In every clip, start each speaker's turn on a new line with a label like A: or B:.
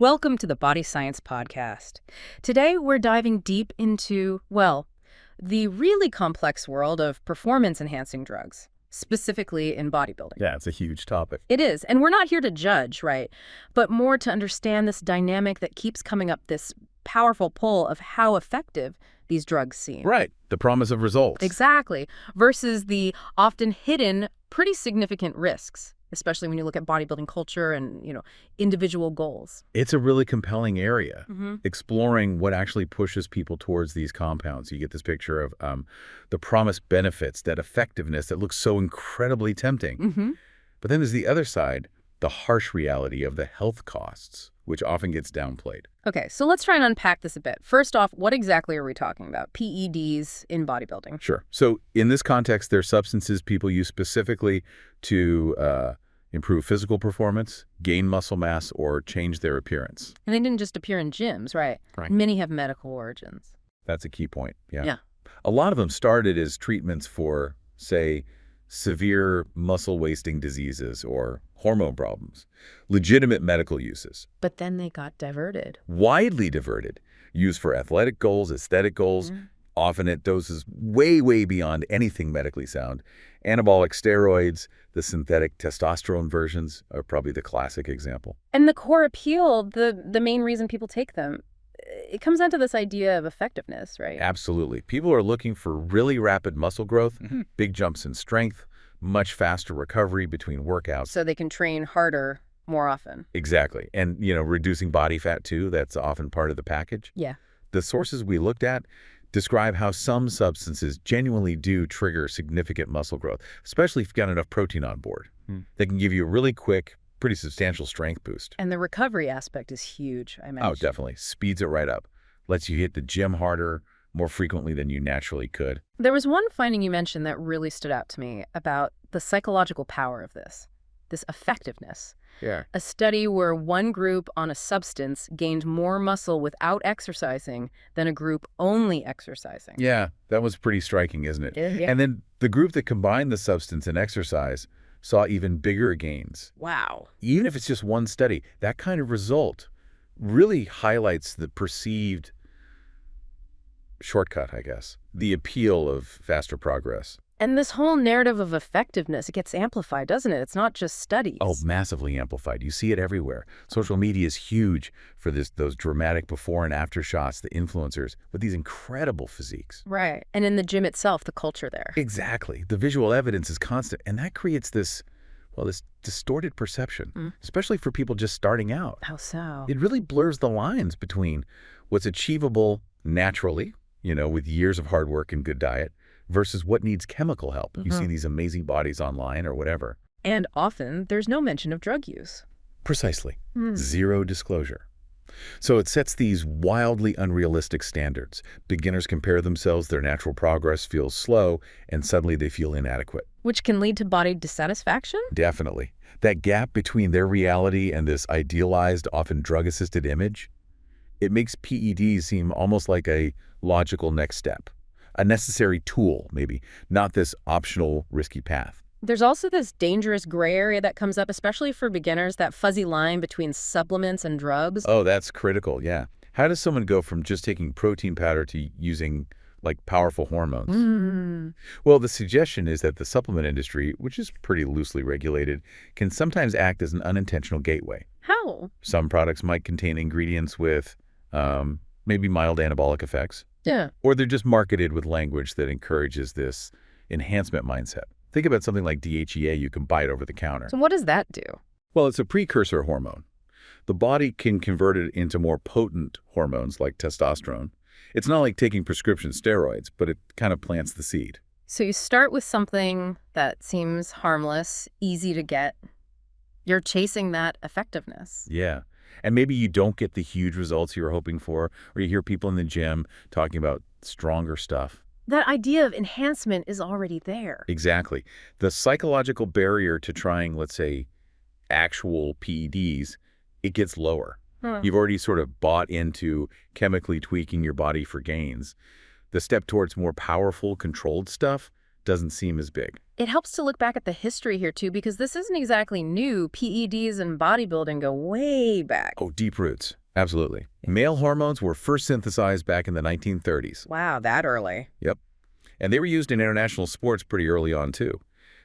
A: Welcome to the Body Science Podcast. Today, we're diving deep into, well, the really complex world of performance-enhancing drugs, specifically in bodybuilding.
B: Yeah, it's a huge topic.
A: It is, and we're not here to judge, right? But more to understand this dynamic that keeps coming up, this powerful pull of how effective these drugs seem.
B: Right, the promise of results.
A: Exactly, versus the often hidden, pretty significant risks, especially when you look at bodybuilding culture and, individual goals.
B: It's a really compelling area,
A: Mm-hmm.
B: exploring what actually pushes people towards these compounds. You get this picture of the promised benefits, that effectiveness that looks so incredibly tempting.
A: Mm-hmm.
B: But then there's the other side, the harsh reality of the health costs, which often gets downplayed.
A: Okay, so let's try and unpack this a bit. First off, what exactly are we talking about? PEDs in bodybuilding.
B: Sure. So in this context, they're substances people use specifically to improve physical performance, gain muscle mass, or change their appearance.
A: And they didn't just appear in gyms, right?
B: Right.
A: Many have medical origins.
B: That's a key point.
A: Yeah.
B: A lot of them started as treatments for, say, severe muscle wasting diseases or hormone problems, legitimate medical uses.
A: But then they got diverted.
B: Widely diverted, used for athletic goals, aesthetic goals, often at doses way, way beyond anything medically sound. Anabolic steroids, the synthetic testosterone versions are probably the classic example.
A: And the core appeal, the main reason people take them, it comes down to this idea of effectiveness, right?
B: Absolutely. People are looking for really rapid muscle growth, big jumps in strength, much faster recovery between workouts.
A: So they can train harder more often.
B: Exactly. And, reducing body fat too, that's often part of the package.
A: Yeah.
B: The sources we looked at describe how some substances genuinely do trigger significant muscle growth, especially if you've got enough protein on board. They can give you a really quick, pretty substantial strength boost.
A: And the recovery aspect is huge, I imagine.
B: Oh, definitely. Speeds it right up. Lets you hit the gym harder, more frequently than you naturally could.
A: There was one finding you mentioned that really stood out to me about the psychological power of this effectiveness.
B: Yeah.
A: A study where one group on a substance gained more muscle without exercising than a group only exercising.
B: Yeah, that was pretty striking, isn't it?
A: Yeah.
B: And then the group that combined the substance and exercise saw even bigger gains.
A: Wow.
B: Even if it's just one study, that kind of result really highlights the perceived shortcut, I guess, the appeal of faster progress.
A: And this whole narrative of effectiveness, it gets amplified, doesn't it? It's not just studies.
B: Oh, massively amplified. You see it everywhere. Social media is huge for those dramatic before and after shots, the influencers with these incredible physiques.
A: Right. And in the gym itself, the culture there.
B: Exactly. The visual evidence is constant, and that creates this distorted perception, especially for people just starting out.
A: How so?
B: It really blurs the lines between what's achievable naturally, with years of hard work and good diet, versus what needs chemical help. You see these amazing bodies online or whatever.
A: And often, there's no mention of drug use.
B: Precisely. Zero disclosure. So it sets these wildly unrealistic standards. Beginners compare themselves, their natural progress feels slow, and suddenly they feel inadequate.
A: Which can lead to body dissatisfaction?
B: Definitely. That gap between their reality and this idealized, often drug-assisted image, it makes PEDs seem almost like a logical next step. A necessary tool, maybe, not this optional, risky path.
A: There's also this dangerous gray area that comes up, especially for beginners, that fuzzy line between supplements and drugs.
B: Oh, that's critical, yeah. How does someone go from just taking protein powder to using, powerful hormones? Well, the suggestion is that the supplement industry, which is pretty loosely regulated, can sometimes act as an unintentional gateway.
A: How?
B: Some products might contain ingredients with maybe mild anabolic effects.
A: Yeah.
B: Or they're just marketed with language that encourages this enhancement mindset. Think about something like DHEA you can buy it over the counter.
A: So what does that do?
B: Well, it's a precursor hormone. The body can convert it into more potent hormones like testosterone. It's not like taking prescription steroids, but it kind of plants the seed.
A: So you start with something that seems harmless, easy to get. You're chasing that effectiveness.
B: Yeah. And maybe you don't get the huge results you were hoping for, or you hear people in the gym talking about stronger stuff.
A: That idea of enhancement is already there.
B: Exactly. The psychological barrier to trying, let's say, actual PEDs, it gets lower. You've already sort of bought into chemically tweaking your body for gains. The step towards more powerful, controlled stuff, doesn't seem as big.
A: It helps to look back at the history here, too, because this isn't exactly new. PEDs and bodybuilding go way back.
B: Oh, deep roots. Absolutely. Male hormones were first synthesized back in the 1930s.
A: Wow, that early.
B: Yep. And they were used in international sports pretty early on, too.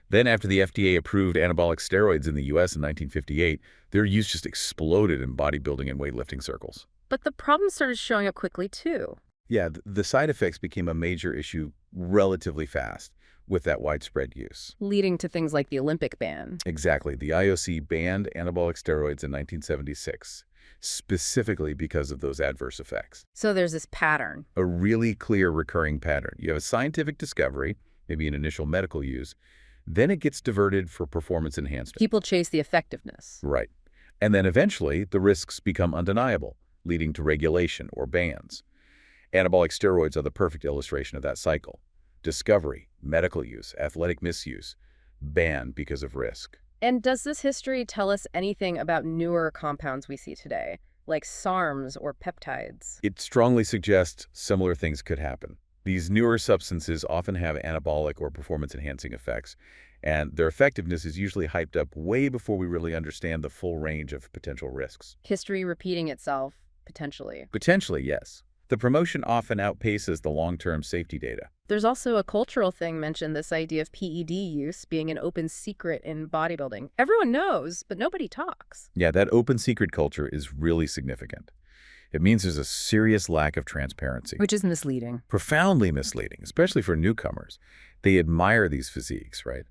B: Then after the FDA approved anabolic steroids in the U.S. in 1958, their use just exploded in bodybuilding and weightlifting circles.
A: But the problem started showing up quickly, too.
B: Yeah, the side effects became a major issue relatively fast with that widespread use.
A: Leading to things like the Olympic ban.
B: Exactly. The IOC banned anabolic steroids in 1976, specifically because of those adverse effects.
A: So there's this pattern.
B: A really clear recurring pattern. You have a scientific discovery, maybe an initial medical use, then it gets diverted for performance enhancement.
A: People chase the effectiveness.
B: Right. And then eventually, the risks become undeniable, leading to regulation or bans. Anabolic steroids are the perfect illustration of that cycle. Discovery, medical use, athletic misuse, banned because of risk.
A: And does this history tell us anything about newer compounds we see today, like SARMs or peptides?
B: It strongly suggests similar things could happen. These newer substances often have anabolic or performance-enhancing effects, and their effectiveness is usually hyped up way before we really understand the full range of potential risks.
A: History repeating itself, potentially.
B: Potentially, yes. The promotion often outpaces the long-term safety data.
A: There's also a cultural thing mentioned, this idea of PED use being an open secret in bodybuilding. Everyone knows, but nobody talks.
B: Yeah, that open secret culture is really significant. It means there's a serious lack of transparency.
A: Which is misleading.
B: Profoundly misleading, especially for newcomers. They admire these physiques, right?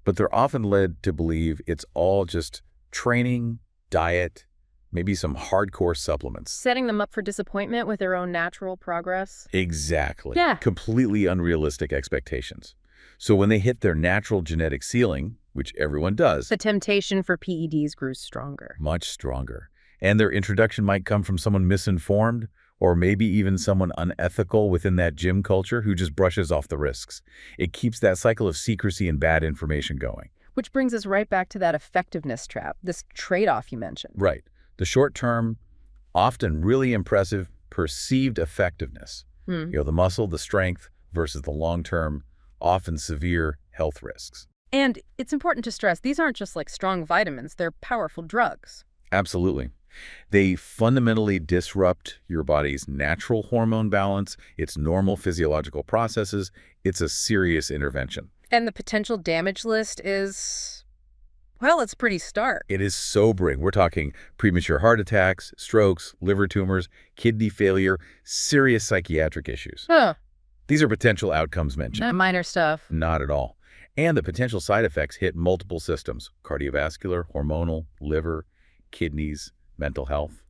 B: But they're often led to believe it's all just training, diet, maybe some hardcore supplements.
A: Setting them up for disappointment with their own natural progress.
B: Exactly.
A: Yeah.
B: Completely unrealistic expectations. So when they hit their natural genetic ceiling, which everyone does,
A: The temptation for PEDs grew stronger.
B: much stronger. And their introduction might come from someone misinformed, or maybe even someone unethical within that gym culture who just brushes off the risks. It keeps that cycle of secrecy and bad information going.
A: Which brings us right back to that effectiveness trap, this trade-off you mentioned.
B: Right. The short-term, often really impressive, perceived effectiveness. The muscle, the strength, versus the long-term, often severe health risks.
A: And it's important to stress, these aren't just like strong vitamins, they're powerful drugs.
B: Absolutely. They fundamentally disrupt your body's natural hormone balance, its normal physiological processes. It's a serious intervention.
A: And the potential damage list is, well, it's pretty stark.
B: It is sobering. We're talking premature heart attacks, strokes, liver tumors, kidney failure, serious psychiatric issues.
A: Huh.
B: These are potential outcomes mentioned.
A: Not minor stuff.
B: Not at all. And the potential side effects hit multiple systems: cardiovascular, hormonal, liver, kidneys, mental health,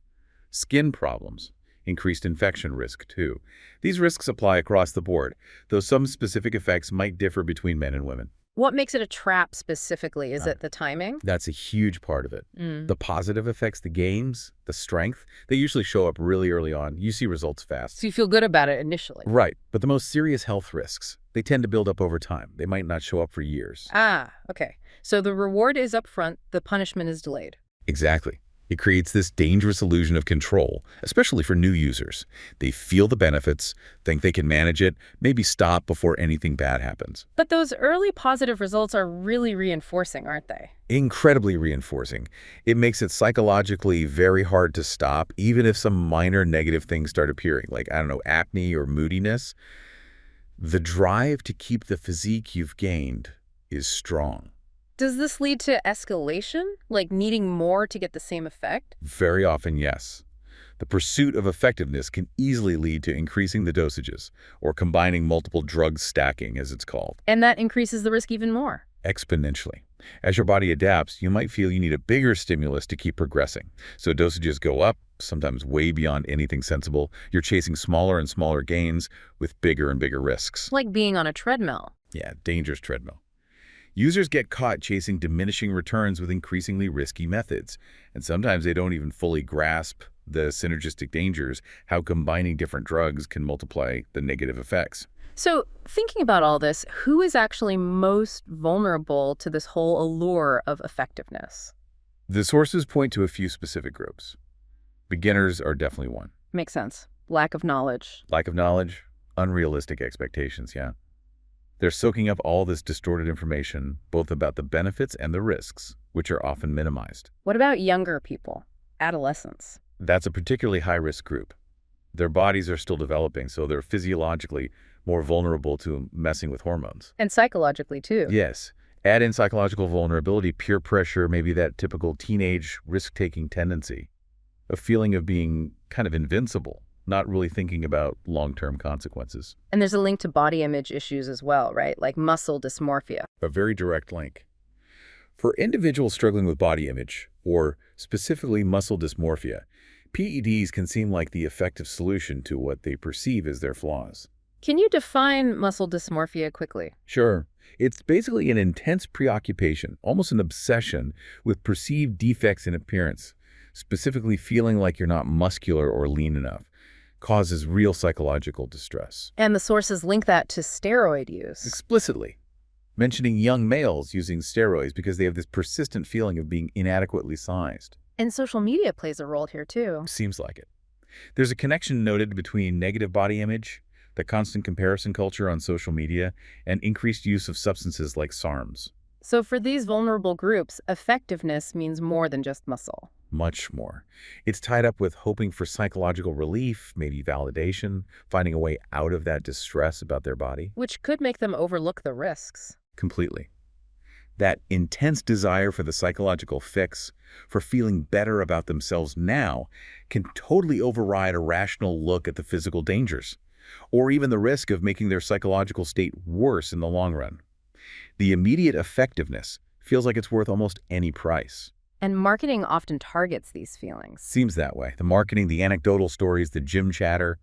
B: skin problems, increased infection risk too. These risks apply across the board, though some specific effects might differ between men and women.
A: What makes it a trap specifically? Is it the timing?
B: That's a huge part of it. The positive effects, the gains, the strength, they usually show up really early on. You see results fast.
A: So you feel good about it initially.
B: Right, but the most serious health risks, they tend to build up over time. They might not show up for years.
A: Ah, okay. So the reward is up front, the punishment is delayed.
B: Exactly. It creates this dangerous illusion of control, especially for new users. They feel the benefits, think they can manage it, maybe stop before anything bad happens.
A: But those early positive results are really reinforcing, aren't they?
B: Incredibly reinforcing. It makes it psychologically very hard to stop, even if some minor negative things start appearing, like, I don't know, acne or moodiness. The drive to keep the physique you've gained is strong.
A: Does this lead to escalation? Like needing more to get the same effect?
B: Very often, yes. The pursuit of effectiveness can easily lead to increasing the dosages, or combining multiple drugs, stacking, as it's called.
A: And that increases the risk even more.
B: Exponentially. As your body adapts, you might feel you need a bigger stimulus to keep progressing. So dosages go up, sometimes way beyond anything sensible. You're chasing smaller and smaller gains with bigger and bigger risks.
A: Like being on a treadmill.
B: Yeah, dangerous treadmill. Users get caught chasing diminishing returns with increasingly risky methods, and sometimes they don't even fully grasp the synergistic dangers, how combining different drugs can multiply the negative effects.
A: So thinking about all this, who is actually most vulnerable to this whole allure of effectiveness?
B: The sources point to a few specific groups. Beginners are definitely one.
A: Makes sense. Lack of knowledge.
B: Lack of knowledge, unrealistic expectations, yeah. They're soaking up all this distorted information, both about the benefits and the risks, which are often minimized.
A: What about younger people, adolescents?
B: That's a particularly high-risk group. Their bodies are still developing, so they're physiologically more vulnerable to messing with hormones.
A: And psychologically, too.
B: Yes. Add in psychological vulnerability, peer pressure, maybe that typical teenage risk-taking tendency, a feeling of being kind of invincible, not really thinking about long-term consequences.
A: And there's a link to body image issues as well, right? Like muscle dysmorphia.
B: A very direct link. For individuals struggling with body image, or specifically muscle dysmorphia, PEDs can seem like the effective solution to what they perceive as their flaws.
A: Can you define muscle dysmorphia quickly?
B: Sure. It's basically an intense preoccupation, almost an obsession, with perceived defects in appearance, specifically feeling like you're not muscular or lean enough. Causes real psychological distress.
A: And the sources link that to steroid use.
B: Explicitly. Mentioning young males using steroids because they have this persistent feeling of being inadequately sized.
A: And social media plays a role here, too.
B: Seems like it. There's a connection noted between negative body image, the constant comparison culture on social media, and increased use of substances like SARMs.
A: So for these vulnerable groups, effectiveness means more than just muscle.
B: Much more. It's tied up with hoping for psychological relief, maybe validation, finding a way out of that distress about their body.
A: Which could make them overlook the risks.
B: Completely. That intense desire for the psychological fix, for feeling better about themselves now, can totally override a rational look at the physical dangers, or even the risk of making their psychological state worse in the long run. The immediate effectiveness feels like it's worth almost any price.
A: And marketing often targets these feelings.
B: Seems that way. The marketing, the anecdotal stories, the gym chatter,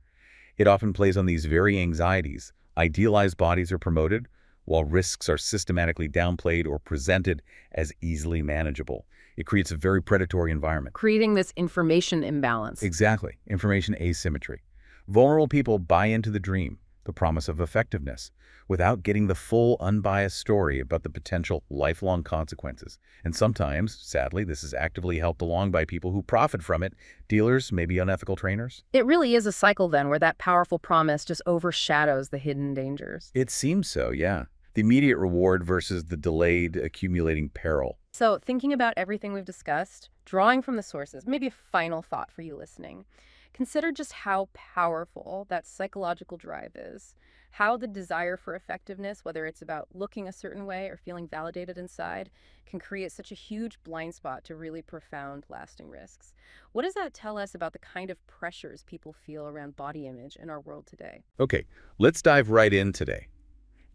B: it often plays on these very anxieties. Idealized bodies are promoted, while risks are systematically downplayed or presented as easily manageable. It creates a very predatory environment.
A: Creating this information imbalance.
B: Exactly. Information asymmetry. Vulnerable people buy into the dream, the promise of effectiveness, without getting the full, unbiased story about the potential lifelong consequences. And sometimes, sadly, this is actively helped along by people who profit from it, dealers, maybe unethical trainers.
A: It really is a cycle then where that powerful promise just overshadows the hidden dangers.
B: It seems so, yeah. The immediate reward versus the delayed accumulating peril.
A: So thinking about everything we've discussed, drawing from the sources, maybe a final thought for you listening. Consider just how powerful that psychological drive is, how the desire for effectiveness, whether it's about looking a certain way or feeling validated inside, can create such a huge blind spot to really profound, lasting risks. What does that tell us about the kind of pressures people feel around body image in our world today?
B: Okay, let's dive right in today.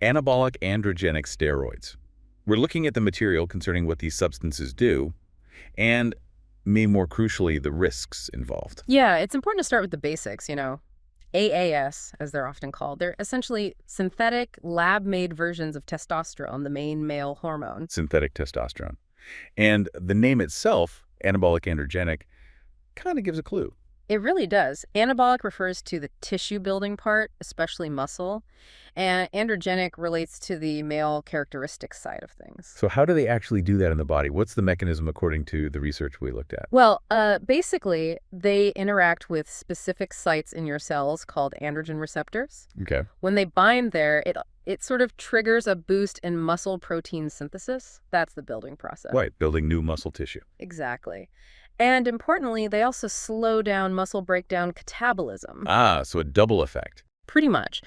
B: Anabolic androgenic steroids. We're looking at the material concerning what these substances do, and maybe more crucially, the risks involved.
A: Yeah, it's important to start with the basics, AAS, as they're often called. They're essentially synthetic, lab-made versions of testosterone, the main male hormone.
B: Synthetic testosterone. And the name itself, anabolic androgenic, kind of gives a clue.
A: It really does. Anabolic refers to the tissue-building part, especially muscle, and androgenic relates to the male characteristic side of things.
B: So how do they actually do that in the body? What's the mechanism according to the research we looked at?
A: Well, basically, they interact with specific sites in your cells called androgen receptors.
B: Okay.
A: When they bind there, it sort of triggers a boost in muscle protein synthesis. That's the building process.
B: Right, building new muscle tissue.
A: Exactly. And importantly, they also slow down muscle breakdown catabolism.
B: Ah, so a double effect.
A: Pretty much.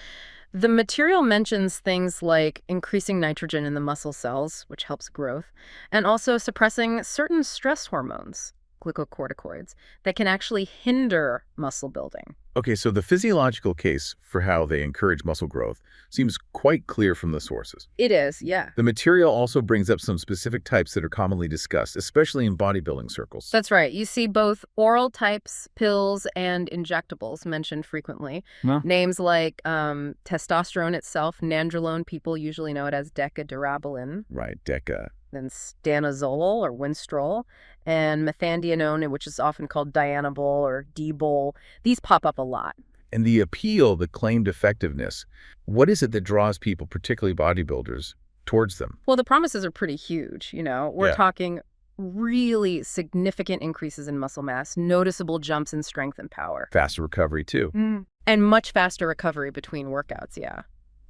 A: The material mentions things like increasing nitrogen in the muscle cells, which helps growth, and also suppressing certain stress hormones, glucocorticoids, that can actually hinder muscle building.
B: Okay, so the physiological case for how they encourage muscle growth seems quite clear from the sources.
A: It is, yeah.
B: The material also brings up some specific types that are commonly discussed, especially in bodybuilding circles.
A: That's right. You see both oral types, pills, and injectables mentioned frequently.
B: Huh?
A: Names like testosterone itself, nandrolone, people usually know it as decadurabolin.
B: Right, DECA.
A: Then stanozolol or winstrol, and methandienone, which is often called Dianabol or D-bol. These pop up a lot.
B: And the appeal, the claimed effectiveness, what is it that draws people, particularly bodybuilders, towards them?
A: Well, the promises are pretty huge, We're
B: Yeah.
A: talking really significant increases in muscle mass, noticeable jumps in strength and power.
B: Faster recovery, too.
A: And much faster recovery between workouts, yeah.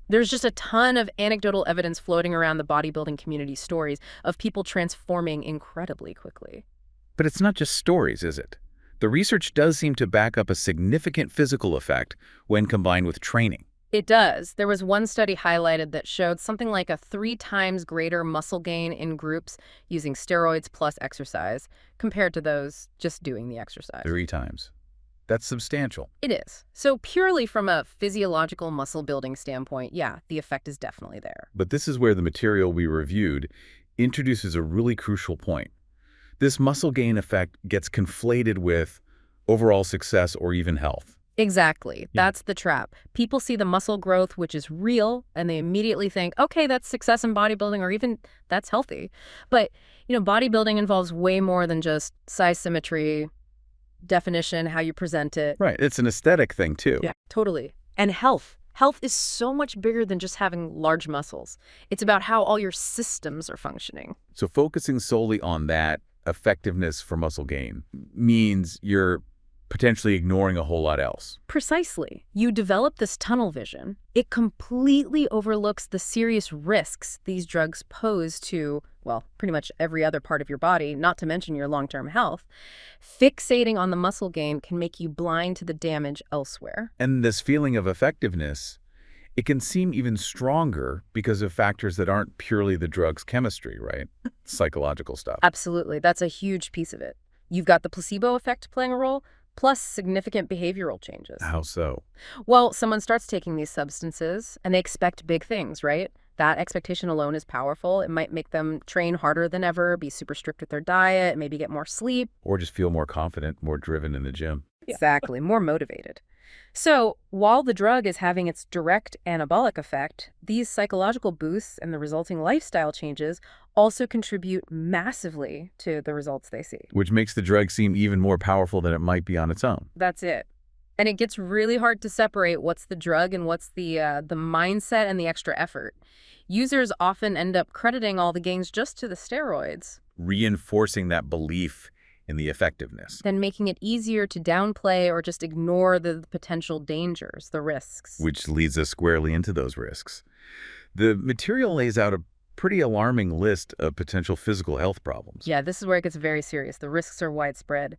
A: There's just a ton of anecdotal evidence floating around the bodybuilding community, stories of people transforming incredibly quickly.
B: But it's not just stories, is it? The research does seem to back up a significant physical effect when combined with training.
A: It does. There was one study highlighted that showed something like a 3 times greater muscle gain in groups using steroids plus exercise compared to those just doing the exercise.
B: 3 times. That's substantial.
A: It is. So purely from a physiological muscle building standpoint, yeah, the effect is definitely there.
B: But this is where the material we reviewed introduces a really crucial point. This muscle gain effect gets conflated with overall success or even health.
A: Exactly.
B: Yeah.
A: That's the trap. People see the muscle growth, which is real, and they immediately think, okay, that's success in bodybuilding, or even that's healthy. But, bodybuilding involves way more than just size, symmetry, definition, how you present it.
B: Right. It's an aesthetic thing, too.
A: Yeah, totally. And health. Health is so much bigger than just having large muscles. It's about how all your systems are functioning.
B: So focusing solely on that effectiveness for muscle gain means you're potentially ignoring a whole lot else.
A: Precisely. You develop this tunnel vision. It completely overlooks the serious risks these drugs pose to, well, pretty much every other part of your body, not to mention your long-term health. Fixating on the muscle gain can make you blind to the damage elsewhere.
B: And this feeling of effectiveness, it can seem even stronger because of factors that aren't purely the drug's chemistry, right? Psychological stuff.
A: Absolutely. That's a huge piece of it. You've got the placebo effect playing a role, plus significant behavioral changes.
B: How so?
A: Well, someone starts taking these substances and they expect big things, right? That expectation alone is powerful. It might make them train harder than ever, be super strict with their diet, maybe get more sleep.
B: Or just feel more confident, more driven in the gym.
A: Exactly, more motivated. So while the drug is having its direct anabolic effect, these psychological boosts and the resulting lifestyle changes also contribute massively to the results they see.
B: Which makes the drug seem even more powerful than it might be on its own.
A: That's it. And it gets really hard to separate what's the drug and what's the mindset and the extra effort. Users often end up crediting all the gains just to the steroids,
B: Reinforcing that belief in the effectiveness.
A: then making it easier to downplay or just ignore the potential dangers, the risks.
B: Which leads us squarely into those risks. The material lays out a pretty alarming list of potential physical health problems.
A: Yeah, this is where it gets very serious. The risks are widespread.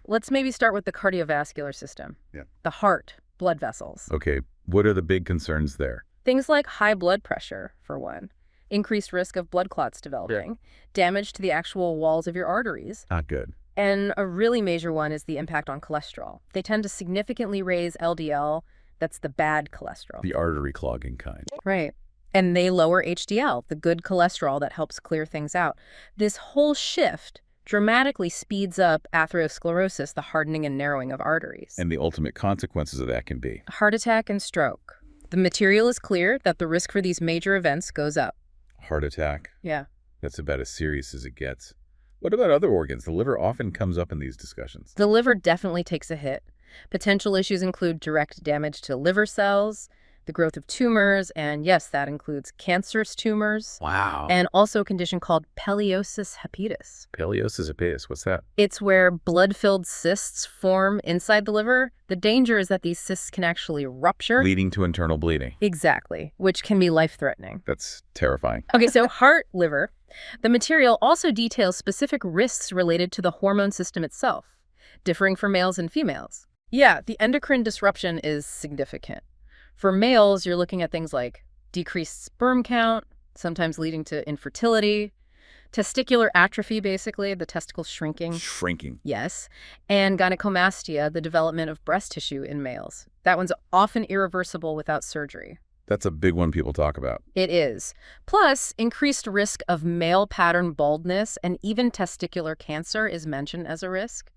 A: Let's maybe start with the cardiovascular system.
B: Yeah.
A: The heart, blood vessels.
B: Okay, what are the big concerns there?
A: Things like high blood pressure, for one. Increased risk of blood clots developing. Damage to the actual walls of your arteries.
B: Not good.
A: And a really major one is the impact on cholesterol. They tend to significantly raise LDL. That's the bad cholesterol.
B: The artery clogging kind.
A: Right. And they lower HDL, the good cholesterol that helps clear things out. This whole shift dramatically speeds up atherosclerosis, the hardening and narrowing of arteries.
B: And the ultimate consequences of that can be
A: Heart attack and stroke. The material is clear that the risk for these major events goes up.
B: heart attack.
A: Yeah.
B: That's about as serious as it gets. What about other organs? The liver often comes up in these discussions.
A: The liver definitely takes a hit. Potential issues include direct damage to liver cells, the growth of tumors, and yes, that includes cancerous tumors,
B: Wow.
A: and also a condition called Peliosis hepatis.
B: Peliosis hepatis, what's that?
A: It's where blood-filled cysts form inside the liver. The danger is that these cysts can actually rupture.
B: Leading to internal bleeding.
A: Exactly, which can be life-threatening.
B: That's terrifying.
A: Okay, so heart, liver. The material also details specific risks related to the hormone system itself, differing for males and females. Yeah, the endocrine disruption is significant. For males, you're looking at things like decreased sperm count, sometimes leading to infertility, testicular atrophy, basically, the testicles shrinking.
B: Shrinking.
A: Yes, and gynecomastia, the development of breast tissue in males. That one's often irreversible without surgery.
B: That's a big one people talk about.
A: It is. Plus, increased risk of male pattern baldness and even testicular cancer is mentioned as a risk.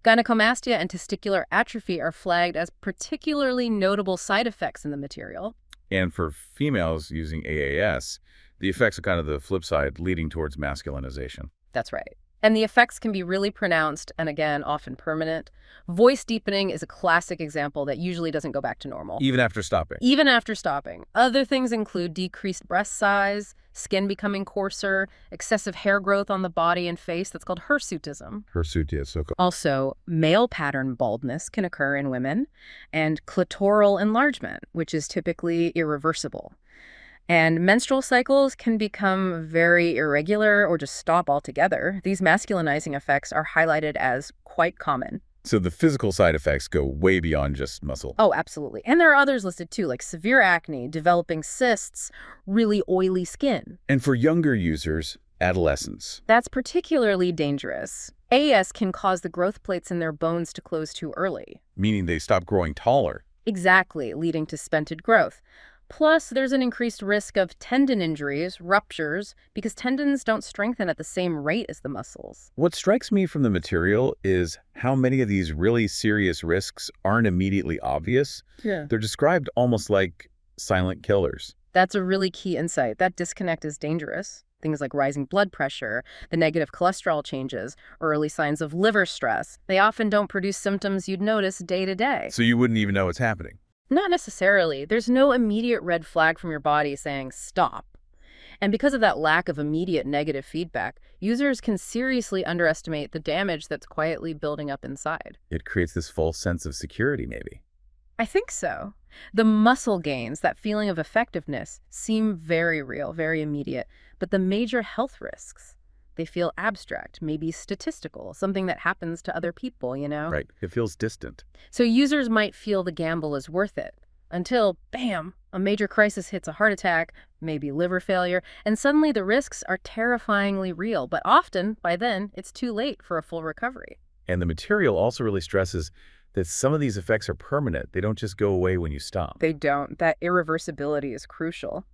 A: Gynecomastia and testicular atrophy are flagged as particularly notable side effects in the material.
B: And for females using AAS, the effects are kind of the flip side, leading towards masculinization.
A: That's right. And the effects can be really pronounced and, again, often permanent. Voice deepening is a classic example that usually doesn't go back to normal,
B: Even after stopping.
A: even after stopping. Other things include decreased breast size, skin becoming coarser, excessive hair growth on the body and face. That's called hirsutism.
B: Hirsutism, so
A: Also, male pattern baldness can occur in women, and clitoral enlargement, which is typically irreversible. And menstrual cycles can become very irregular or just stop altogether. These masculinizing effects are highlighted as quite common.
B: So the physical side effects go way beyond just muscle.
A: Oh, absolutely. And there are others listed too, like severe acne, developing cysts, really oily skin.
B: And for younger users, adolescents.
A: That's particularly dangerous. AS can cause the growth plates in their bones to close too early.
B: Meaning they stop growing taller.
A: Exactly, leading to stunted growth. Plus, there's an increased risk of tendon injuries, ruptures, because tendons don't strengthen at the same rate as the muscles.
B: What strikes me from the material is how many of these really serious risks aren't immediately obvious.
A: Yeah.
B: They're described almost like silent killers.
A: That's a really key insight. That disconnect is dangerous. Things like rising blood pressure, the negative cholesterol changes, early signs of liver stress. They often don't produce symptoms you'd notice day to day.
B: So you wouldn't even know it's happening.
A: Not necessarily. There's no immediate red flag from your body saying stop. And because of that lack of immediate negative feedback, users can seriously underestimate the damage that's quietly building up inside.
B: It creates this false sense of security, maybe.
A: I think so. The muscle gains, that feeling of effectiveness, seem very real, very immediate. But the major health risks, they feel abstract, maybe statistical, something that happens to other people, you know?
B: Right. It feels distant.
A: So users might feel the gamble is worth it until, bam, a major crisis hits, a heart attack, maybe liver failure, and suddenly the risks are terrifyingly real. But often, by then, it's too late for a full recovery.
B: And the material also really stresses that some of these effects are permanent. They don't just go away when you stop.
A: They don't. That irreversibility is crucial.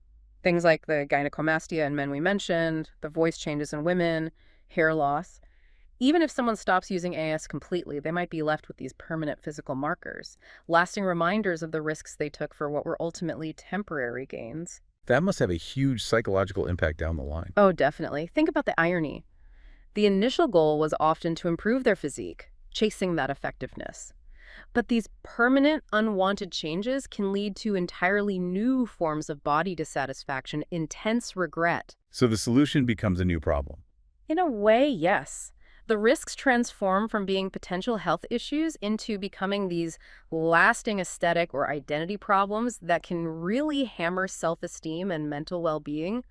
A: Things like the gynecomastia in men we mentioned, the voice changes in women, hair loss. Even if someone stops using AS completely, they might be left with these permanent physical markers, lasting reminders of the risks they took for what were ultimately temporary gains.
B: That must have a huge psychological impact down the line.
A: Oh, definitely. Think about the irony. The initial goal was often to improve their physique, chasing that effectiveness. But these permanent, unwanted changes can lead to entirely new forms of body dissatisfaction, intense regret.
B: So the solution becomes a new problem.
A: In a way, yes. The risks transform from being potential health issues into becoming these lasting aesthetic or identity problems that can really hammer self-esteem and mental well-being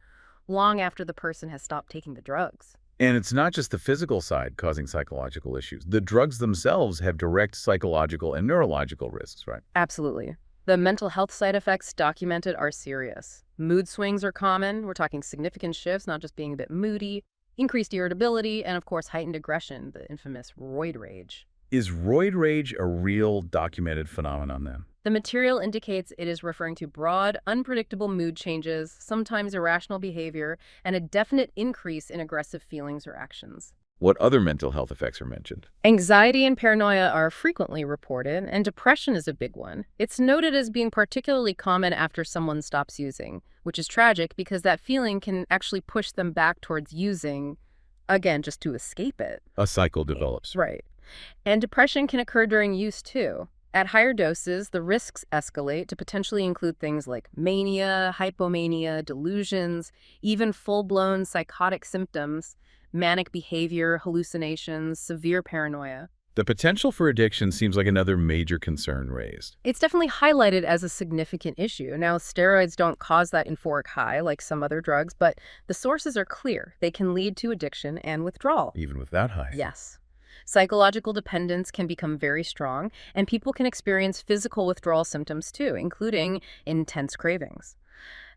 A: long after the person has stopped taking the drugs.
B: And it's not just the physical side causing psychological issues. The drugs themselves have direct psychological and neurological risks, right?
A: Absolutely. The mental health side effects documented are serious. Mood swings are common. We're talking significant shifts, not just being a bit moody, increased irritability, and of course, heightened aggression, the infamous roid rage.
B: Is roid rage a real documented phenomenon then?
A: The material indicates it is referring to broad, unpredictable mood changes, sometimes irrational behavior, and a definite increase in aggressive feelings or actions.
B: What other mental health effects are mentioned?
A: Anxiety and paranoia are frequently reported, and depression is a big one. It's noted as being particularly common after someone stops using, which is tragic because that feeling can actually push them back towards using, again, just to escape it.
B: A cycle develops.
A: Right. And depression can occur during use, too. At higher doses, the risks escalate to potentially include things like mania, hypomania, delusions, even full-blown psychotic symptoms, manic behavior, hallucinations, severe paranoia.
B: The potential for addiction seems like another major concern raised.
A: It's definitely highlighted as a significant issue. Now, steroids don't cause that euphoric high like some other drugs, but the sources are clear. They can lead to addiction and withdrawal.
B: Even with that high.
A: Yes. Psychological dependence can become very strong, and people can experience physical withdrawal symptoms too, including intense cravings.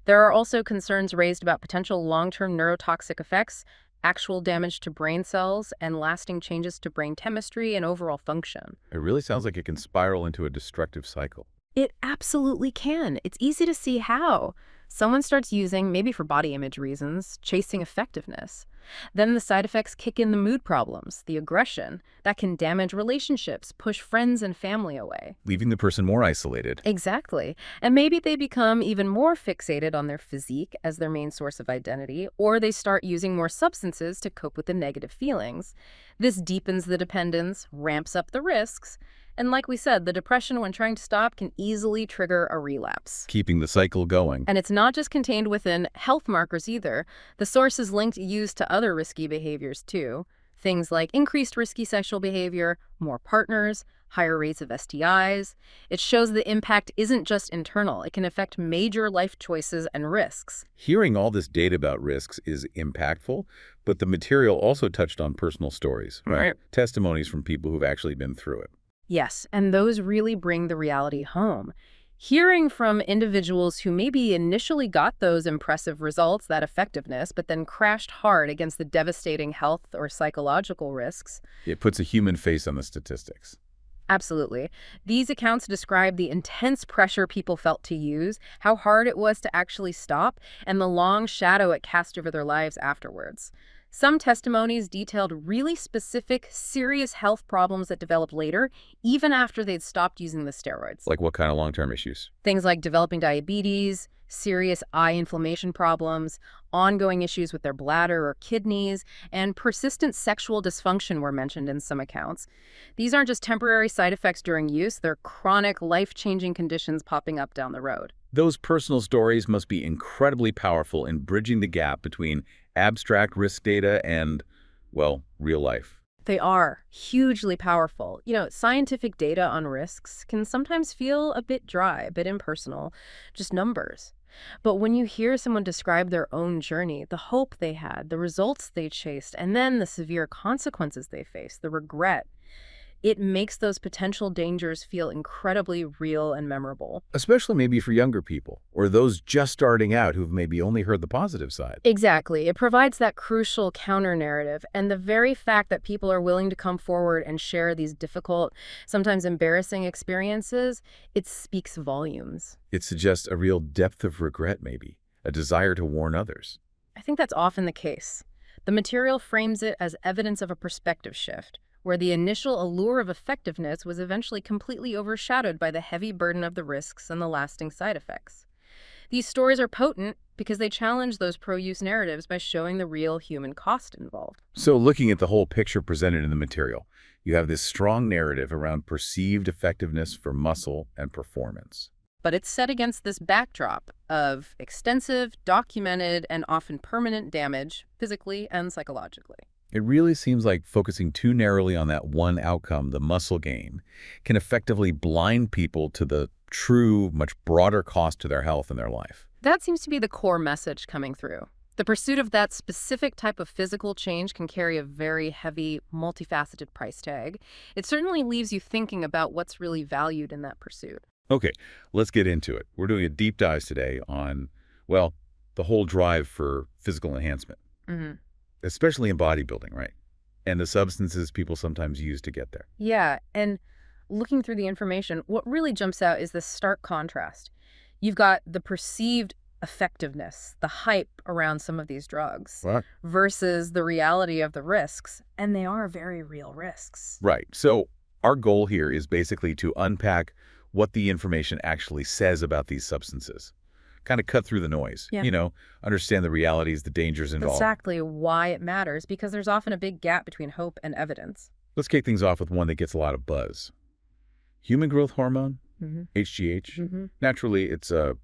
A: There are also concerns raised about potential long-term neurotoxic effects, actual damage to brain cells, and lasting changes to brain chemistry and overall function.
B: It really sounds like it can spiral into a destructive cycle.
A: It absolutely can. It's easy to see how. Someone starts using, maybe for body image reasons, chasing effectiveness. Then the side effects kick in the mood problems, the aggression. That can damage relationships, push friends and family away.
B: Leaving the person more isolated.
A: Exactly. And maybe they become even more fixated on their physique as their main source of identity, or they start using more substances to cope with the negative feelings. This deepens the dependence, ramps up the risks, and like we said, the depression when trying to stop can easily trigger a relapse.
B: Keeping the cycle going.
A: And it's not just contained within health markers either. The source is linked use to other risky behaviors too. Things like increased risky sexual behavior, more partners, higher rates of STIs. It shows the impact isn't just internal. It can affect major life choices and risks.
B: Hearing all this data about risks is impactful, but the material also touched on personal stories, right? Testimonies from people who've actually been through it.
A: Yes, and those really bring the reality home. Hearing from individuals who maybe initially got those impressive results, that effectiveness, but then crashed hard against the devastating health or psychological risks.
B: It puts a human face on the statistics.
A: Absolutely. These accounts describe the intense pressure people felt to use, how hard it was to actually stop, and the long shadow it cast over their lives afterwards. Some testimonies detailed really specific, serious health problems that developed later, even after they'd stopped using the steroids.
B: Like what kind of long-term issues?
A: Things like developing diabetes, serious eye inflammation problems, ongoing issues with their bladder or kidneys, and persistent sexual dysfunction were mentioned in some accounts. These aren't just temporary side effects during use, they're chronic, life-changing conditions popping up down the road.
B: Those personal stories must be incredibly powerful in bridging the gap between abstract risk data and, well, real life.
A: They are hugely powerful. Scientific data on risks can sometimes feel a bit dry, a bit impersonal, just numbers. But when you hear someone describe their own journey, the hope they had, the results they chased, and then the severe consequences they faced, the regret, it makes those potential dangers feel incredibly real and memorable.
B: Especially maybe for younger people, or those just starting out who've maybe only heard the positive side.
A: Exactly. It provides that crucial counter-narrative, and the very fact that people are willing to come forward and share these difficult, sometimes embarrassing experiences, it speaks volumes.
B: It suggests a real depth of regret, maybe, a desire to warn others.
A: I think that's often the case. The material frames it as evidence of a perspective shift, where the initial allure of effectiveness was eventually completely overshadowed by the heavy burden of the risks and the lasting side effects. These stories are potent because they challenge those pro-use narratives by showing the real human cost involved.
B: So looking at the whole picture presented in the material, you have this strong narrative around perceived effectiveness for muscle and performance.
A: But it's set against this backdrop of extensive, documented, and often permanent damage, physically and psychologically.
B: It really seems like focusing too narrowly on that one outcome, the muscle gain, can effectively blind people to the true, much broader cost to their health and their life.
A: That seems to be the core message coming through. The pursuit of that specific type of physical change can carry a very heavy, multifaceted price tag. It certainly leaves you thinking about what's really valued in that pursuit.
B: Okay, let's get into it. We're doing a deep dive today on, well, the whole drive for physical enhancement. Especially in bodybuilding, right? And the substances people sometimes use to get there.
A: Yeah, and looking through the information, what really jumps out is the stark contrast. You've got the perceived effectiveness, the hype around some of these drugs, versus the reality of the risks, and they are very real risks.
B: Right. So our goal here is basically to unpack what the information actually says about these substances. Kind of cut through the noise, understand the realities, the dangers involved.
A: Exactly why it matters, because there's often a big gap between hope and evidence.
B: Let's kick things off with one that gets a lot of buzz. Human growth hormone, HGH. Naturally, it's a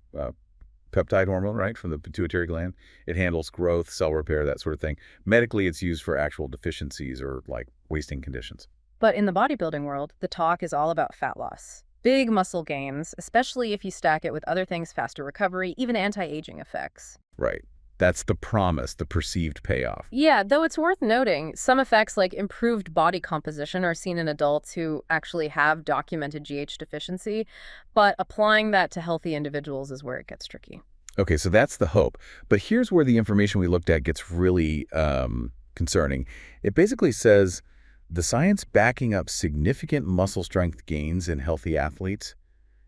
B: peptide hormone, right, from the pituitary gland. It handles growth, cell repair, that sort of thing. Medically, it's used for actual deficiencies or like wasting conditions.
A: But in the bodybuilding world, the talk is all about fat loss. Big muscle gains, especially if you stack it with other things, faster recovery, even anti-aging effects.
B: Right. That's the promise, the perceived payoff.
A: Yeah, though it's worth noting, some effects like improved body composition are seen in adults who actually have documented GH deficiency, but applying that to healthy individuals is where it gets tricky.
B: Okay, so that's the hope. But here's where the information we looked at gets really concerning. It basically says the science backing up significant muscle strength gains in healthy athletes,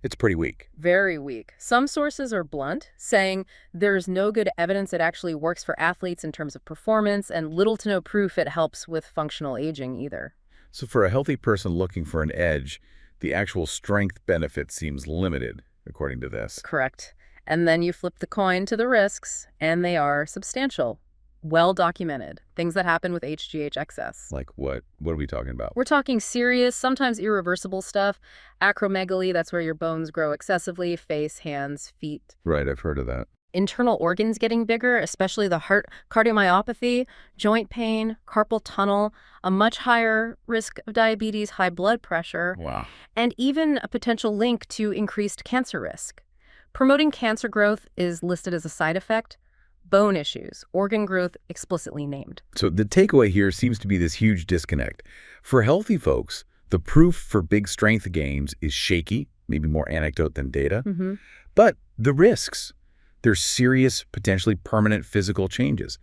B: It's pretty weak.
A: Very weak. Some sources are blunt, saying there's no good evidence it actually works for athletes in terms of performance, and little to no proof it helps with functional aging either.
B: So for a healthy person looking for an edge, the actual strength benefit seems limited, according to this.
A: Correct. And then you flip the coin to the risks, and they are substantial. Well documented. Things that happen with HGH excess.
B: Like what? What are we talking about?
A: We're talking serious, sometimes irreversible stuff. Acromegaly, that's where your bones grow excessively, face, hands, feet.
B: Right, I've heard of that.
A: Internal organs getting bigger, especially the heart, cardiomyopathy, joint pain, carpal tunnel, a much higher risk of diabetes, high blood pressure,
B: Wow.
A: and even a potential link to increased cancer risk. Promoting cancer growth is listed as a side effect. Bone issues, organ growth explicitly named.
B: So the takeaway here seems to be this huge disconnect. For healthy folks, the proof for big strength gains is shaky, maybe more anecdote than data. But the risks, there's serious, potentially permanent physical changes.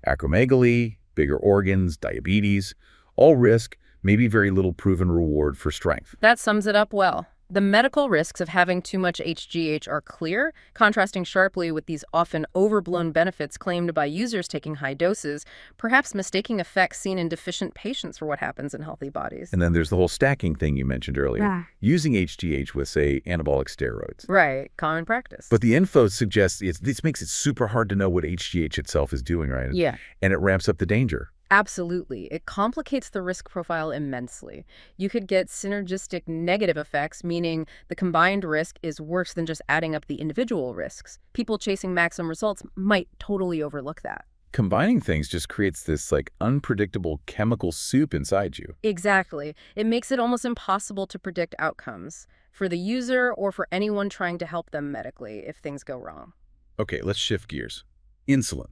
B: Acromegaly, bigger organs, diabetes, all risk, maybe very little proven reward for strength.
A: That sums it up well. The medical risks of having too much HGH are clear, contrasting sharply with these often overblown benefits claimed by users taking high doses, perhaps mistaking effects seen in deficient patients for what happens in healthy bodies.
B: And then there's the whole stacking thing you mentioned earlier,
A: Yeah.
B: using HGH with, say, anabolic steroids.
A: Right, common practice.
B: But the info suggests this makes it super hard to know what HGH itself is doing, right?
A: Yeah.
B: And it ramps up the danger.
A: Absolutely. It complicates the risk profile immensely. You could get synergistic negative effects, meaning the combined risk is worse than just adding up the individual risks. People chasing maximum results might totally overlook that.
B: Combining things just creates this like unpredictable chemical soup inside you.
A: Exactly. It makes it almost impossible to predict outcomes for the user or for anyone trying to help them medically if things go wrong.
B: Okay, let's shift gears. Insulin.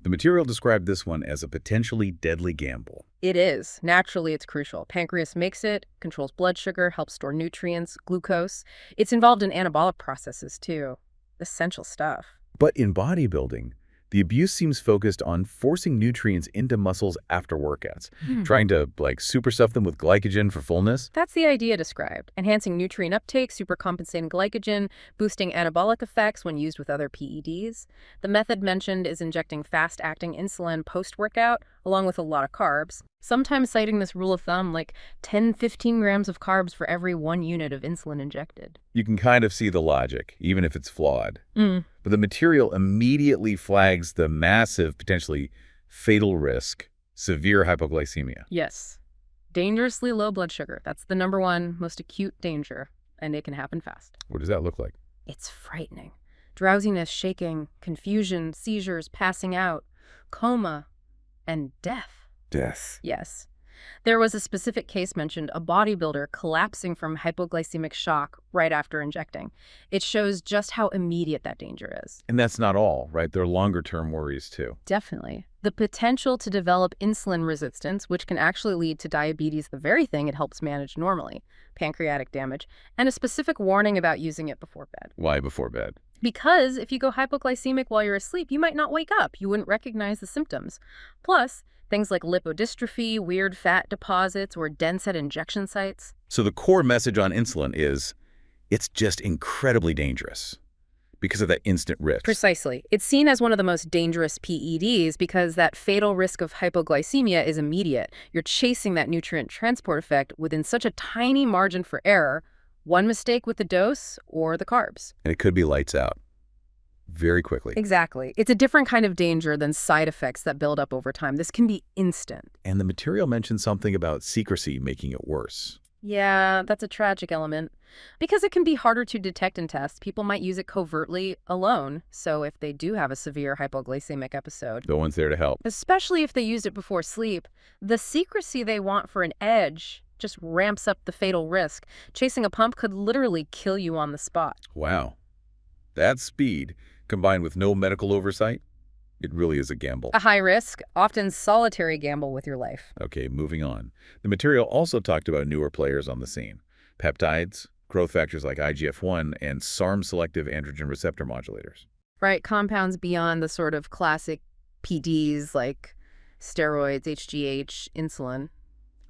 B: The material described this one as a potentially deadly gamble.
A: It is. Naturally, it's crucial. Pancreas makes it, controls blood sugar, helps store nutrients, glucose. It's involved in anabolic processes, too. Essential stuff.
B: But in bodybuilding, the abuse seems focused on forcing nutrients into muscles after workouts, trying to, like, super stuff them with glycogen for fullness.
A: That's the idea described. Enhancing nutrient uptake, supercompensating glycogen, boosting anabolic effects when used with other PEDs. The method mentioned is injecting fast-acting insulin post-workout, along with a lot of carbs, sometimes citing this rule of thumb like 10-15 grams of carbs for every 1 unit of insulin injected.
B: You can kind of see the logic, even if it's flawed. But the material immediately flags the massive, potentially fatal risk, severe hypoglycemia.
A: Yes. Dangerously low blood sugar. That's the #1 most acute danger, and it can happen fast.
B: What does that look like?
A: It's frightening. Drowsiness, shaking, confusion, seizures, passing out, coma, and death.
B: Death.
A: Yes. There was a specific case mentioned, a bodybuilder collapsing from hypoglycemic shock right after injecting. It shows just how immediate that danger is.
B: And that's not all, right? There are longer-term worries, too.
A: Definitely. The potential to develop insulin resistance, which can actually lead to diabetes, the very thing it helps manage normally, pancreatic damage, and a specific warning about using it before bed.
B: Why before bed?
A: Because if you go hypoglycemic while you're asleep, you might not wake up. You wouldn't recognize the symptoms. Plus, things like lipodystrophy, weird fat deposits, or dense at injection sites.
B: So the core message on insulin is it's just incredibly dangerous because of that instant risk.
A: Precisely. It's seen as one of the most dangerous PEDs because that fatal risk of hypoglycemia is immediate. You're chasing that nutrient transport effect within such a tiny margin for error, one mistake with the dose or the carbs.
B: And it could be lights out very quickly.
A: Exactly. It's a different kind of danger than side effects that build up over time. This can be instant.
B: And the material mentions something about secrecy making it worse.
A: Yeah, that's a tragic element. Because it can be harder to detect and test, people might use it covertly alone. So if they do have a severe hypoglycemic episode,
B: No one's there to help.
A: especially if they used it before sleep, the secrecy they want for an edge just ramps up the fatal risk. Chasing a pump could literally kill you on the spot.
B: Wow. That speed, combined with no medical oversight, it really is a gamble.
A: A high risk, often solitary gamble with your life.
B: Okay, moving on. The material also talked about newer players on the scene. Peptides, growth factors like IGF-1, and SARM-selective androgen receptor modulators.
A: Right, compounds beyond the sort of classic PEDs like steroids, HGH, insulin.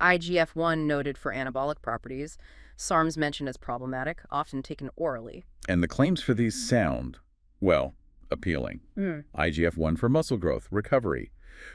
A: IGF-1 noted for anabolic properties. SARMs mentioned as problematic, often taken orally.
B: And the claims for these sound, well, appealing. IGF-1 for muscle growth, recovery.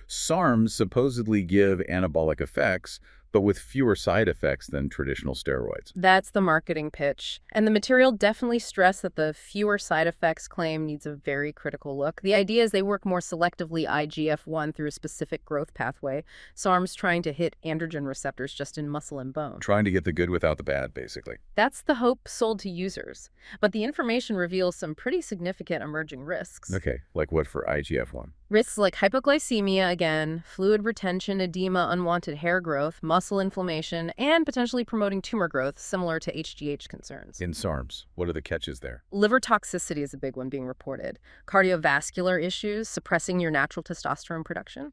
B: SARMs supposedly give anabolic effects, but with fewer side effects than traditional steroids.
A: That's the marketing pitch. And the material definitely stressed that the fewer side effects claim needs a very critical look. The idea is they work more selectively IGF-1 through a specific growth pathway. SARM's trying to hit androgen receptors just in muscle and bone.
B: Trying to get the good without the bad, basically.
A: That's the hope sold to users. But the information reveals some pretty significant emerging risks.
B: Okay, like what for IGF-1?
A: Risks like hypoglycemia, again, fluid retention, edema, unwanted hair growth, muscle inflammation, and potentially promoting tumor growth, similar to HGH concerns.
B: In SARMs, what are the catches there?
A: Liver toxicity is a big one being reported. Cardiovascular issues, suppressing your natural testosterone production.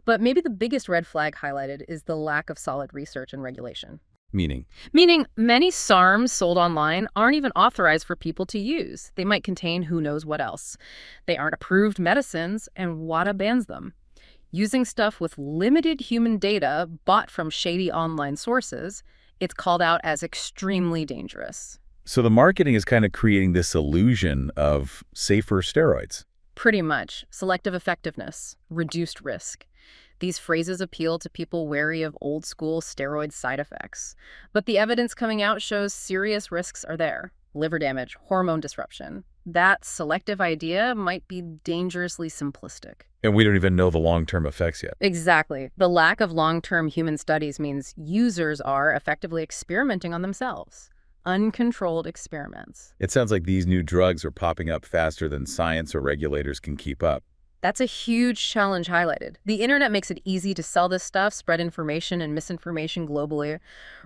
A: But maybe the biggest red flag highlighted is the lack of solid research and regulation.
B: Meaning?
A: Meaning many SARMs sold online aren't even authorized for people to use. They might contain who knows what else. They aren't approved medicines, and WADA bans them. Using stuff with limited human data bought from shady online sources, it's called out as extremely dangerous.
B: So the marketing is kind of creating this illusion of safer steroids.
A: Pretty much. Selective effectiveness, reduced risk. These phrases appeal to people wary of old-school steroid side effects. But the evidence coming out shows serious risks are there. Liver damage, hormone disruption. That selective idea might be dangerously simplistic.
B: And we don't even know the long-term effects yet.
A: Exactly. The lack of long-term human studies means users are effectively experimenting on themselves. Uncontrolled experiments.
B: It sounds like these new drugs are popping up faster than science or regulators can keep up.
A: That's a huge challenge highlighted. The internet makes it easy to sell this stuff, spread information and misinformation globally.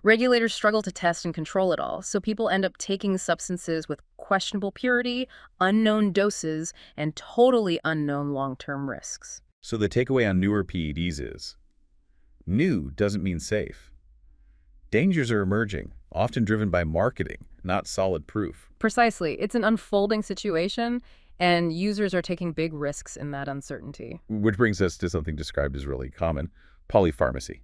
A: Regulators struggle to test and control it all, so people end up taking substances with questionable purity, unknown doses, and totally unknown long-term risks.
B: So the takeaway on newer PEDs is, new doesn't mean safe. Dangers are emerging, often driven by marketing, not solid proof.
A: Precisely. It's an unfolding situation, and users are taking big risks in that uncertainty.
B: Which brings us to something described as really common, polypharmacy.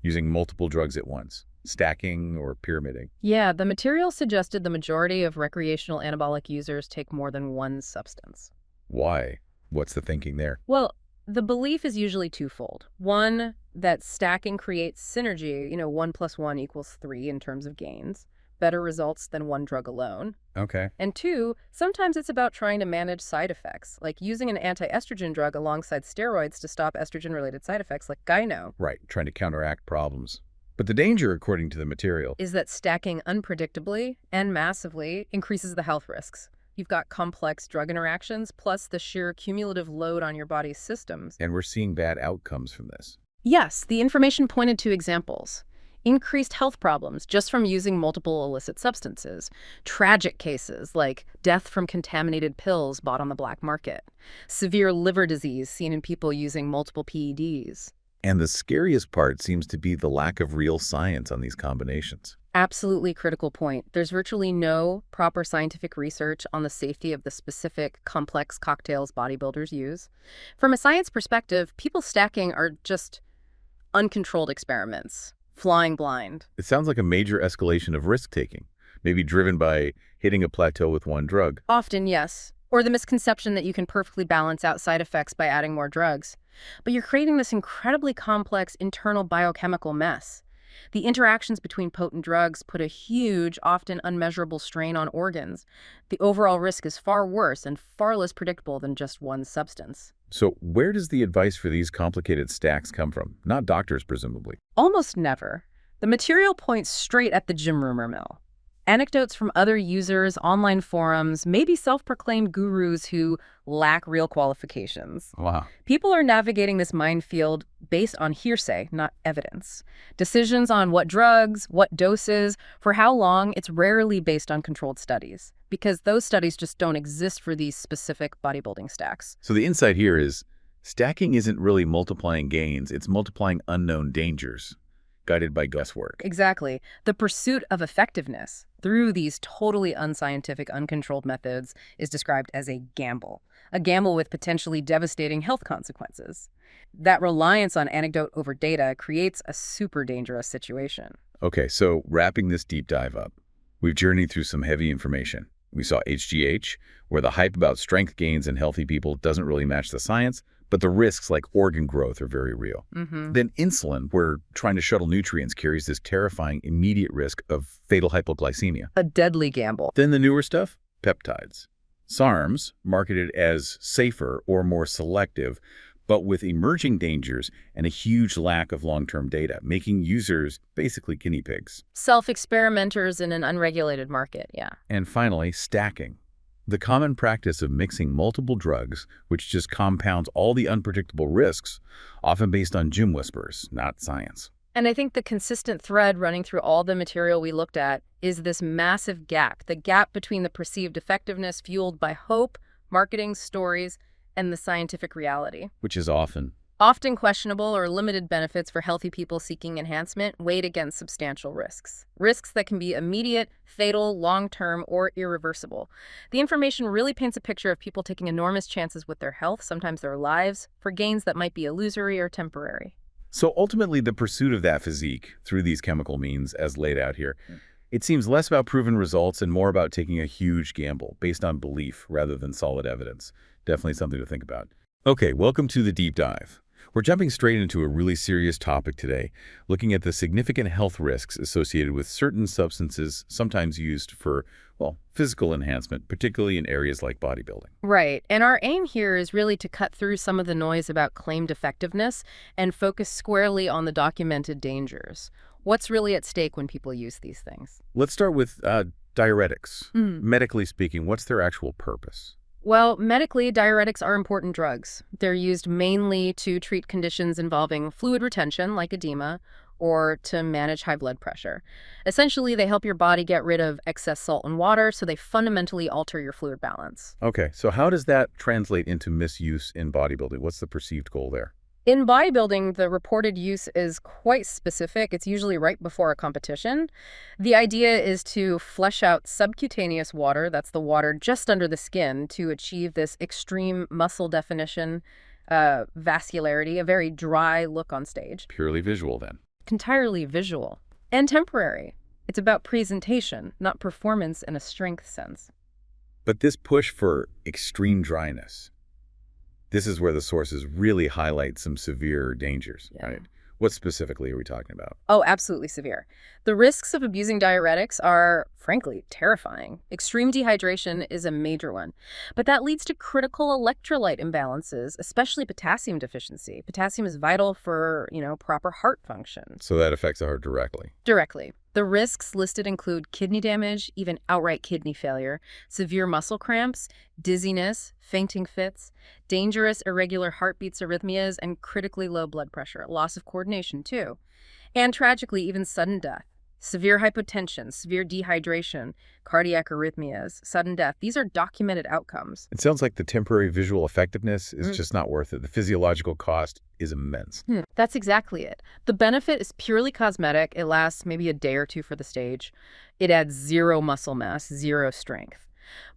B: Using multiple drugs at once, stacking or pyramiding.
A: Yeah, the material suggested the majority of recreational anabolic users take more than one substance.
B: Why? What's the thinking there?
A: Well, the belief is usually twofold. One, that stacking creates synergy, 1 + 1 = 3 in terms of gains. Better results than one drug alone.
B: Okay.
A: And two, sometimes it's about trying to manage side effects, like using an anti-estrogen drug alongside steroids to stop estrogen-related side effects like gyno.
B: Right, trying to counteract problems. But the danger, according to the material,
A: is that stacking unpredictably and massively increases the health risks. You've got complex drug interactions, plus the sheer cumulative load on your body's systems.
B: and we're seeing bad outcomes from this.
A: Yes, the information pointed to examples. Increased health problems just from using multiple illicit substances. Tragic cases like death from contaminated pills bought on the black market. Severe liver disease seen in people using multiple PEDs.
B: And the scariest part seems to be the lack of real science on these combinations.
A: Absolutely critical point. There's virtually no proper scientific research on the safety of the specific complex cocktails bodybuilders use. From a science perspective, people stacking are just uncontrolled experiments. Flying blind.
B: It sounds like a major escalation of risk-taking, maybe driven by hitting a plateau with one drug.
A: Often, yes. Or the misconception that you can perfectly balance out side effects by adding more drugs. But you're creating this incredibly complex internal biochemical mess. The interactions between potent drugs put a huge, often unmeasurable strain on organs. The overall risk is far worse and far less predictable than just one substance.
B: So where does the advice for these complicated stacks come from? Not doctors, presumably.
A: Almost never. The material points straight at the gym rumor mill. Anecdotes from other users, online forums, maybe self-proclaimed gurus who lack real qualifications.
B: Wow.
A: People are navigating this minefield based on hearsay, not evidence. Decisions on what drugs, what doses, for how long, it's rarely based on controlled studies, because those studies just don't exist for these specific bodybuilding stacks.
B: So the insight here is stacking isn't really multiplying gains, it's multiplying unknown dangers, guided by guesswork.
A: Exactly. The pursuit of effectiveness through these totally unscientific, uncontrolled methods is described as a gamble with potentially devastating health consequences. That reliance on anecdote over data creates a super dangerous situation.
B: Okay, so wrapping this deep dive up, we've journeyed through some heavy information. We saw HGH, where the hype about strength gains in healthy people doesn't really match the science, but the risks like organ growth are very real. Then insulin, where trying to shuttle nutrients carries this terrifying immediate risk of fatal hypoglycemia.
A: A deadly gamble.
B: Then the newer stuff, peptides. SARMs, marketed as safer or more selective, but with emerging dangers and a huge lack of long-term data, making users basically guinea pigs.
A: Self-experimenters in an unregulated market, yeah.
B: And finally, stacking. The common practice of mixing multiple drugs, which just compounds all the unpredictable risks, often based on gym whispers, not science.
A: And I think the consistent thread running through all the material we looked at is this massive gap, the gap between the perceived effectiveness fueled by hope, marketing, stories, and the scientific reality.
B: Which is often
A: Questionable or limited benefits for healthy people seeking enhancement weighed against substantial risks. Risks that can be immediate, fatal, long-term, or irreversible. The information really paints a picture of people taking enormous chances with their health, sometimes their lives, for gains that might be illusory or temporary.
B: So ultimately, the pursuit of that physique through these chemical means, as laid out here, it seems less about proven results and more about taking a huge gamble based on belief rather than solid evidence. Definitely something to think about. Okay, welcome to the deep dive. We're jumping straight into a really serious topic today, looking at the significant health risks associated with certain substances sometimes used for, well, physical enhancement, particularly in areas like bodybuilding.
A: Right. And our aim here is really to cut through some of the noise about claimed effectiveness and focus squarely on the documented dangers. What's really at stake when people use these things?
B: Let's start with diuretics. Medically speaking, what's their actual purpose?
A: Well, medically, diuretics are important drugs. They're used mainly to treat conditions involving fluid retention, like edema, or to manage high blood pressure. Essentially, they help your body get rid of excess salt and water, so they fundamentally alter your fluid balance.
B: Okay, so how does that translate into misuse in bodybuilding? What's the perceived goal there?
A: In bodybuilding, the reported use is quite specific. It's usually right before a competition. The idea is to flush out subcutaneous water, that's the water just under the skin, to achieve this extreme muscle definition, vascularity, a very dry look on stage.
B: Purely visual, then.
A: Entirely visual and temporary. It's about presentation, not performance in a strength sense.
B: But this push for extreme dryness, this is where the sources really highlight some severe dangers, right? What specifically are we talking about?
A: Oh, absolutely severe. The risks of abusing diuretics are, frankly, terrifying. Extreme dehydration is a major one. But that leads to critical electrolyte imbalances, especially potassium deficiency. Potassium is vital for, proper heart function.
B: So that affects the heart directly.
A: Directly. The risks listed include kidney damage, even outright kidney failure, severe muscle cramps, dizziness, fainting fits, dangerous irregular heartbeats, arrhythmias, and critically low blood pressure, loss of coordination too. And tragically, even sudden death. Severe hypotension, severe dehydration, cardiac arrhythmias, sudden death. These are documented outcomes.
B: It sounds like the temporary visual effectiveness is just not worth it. The physiological cost is immense.
A: That's exactly it. The benefit is purely cosmetic. It lasts maybe a day or two for the stage. It adds zero muscle mass, zero strength.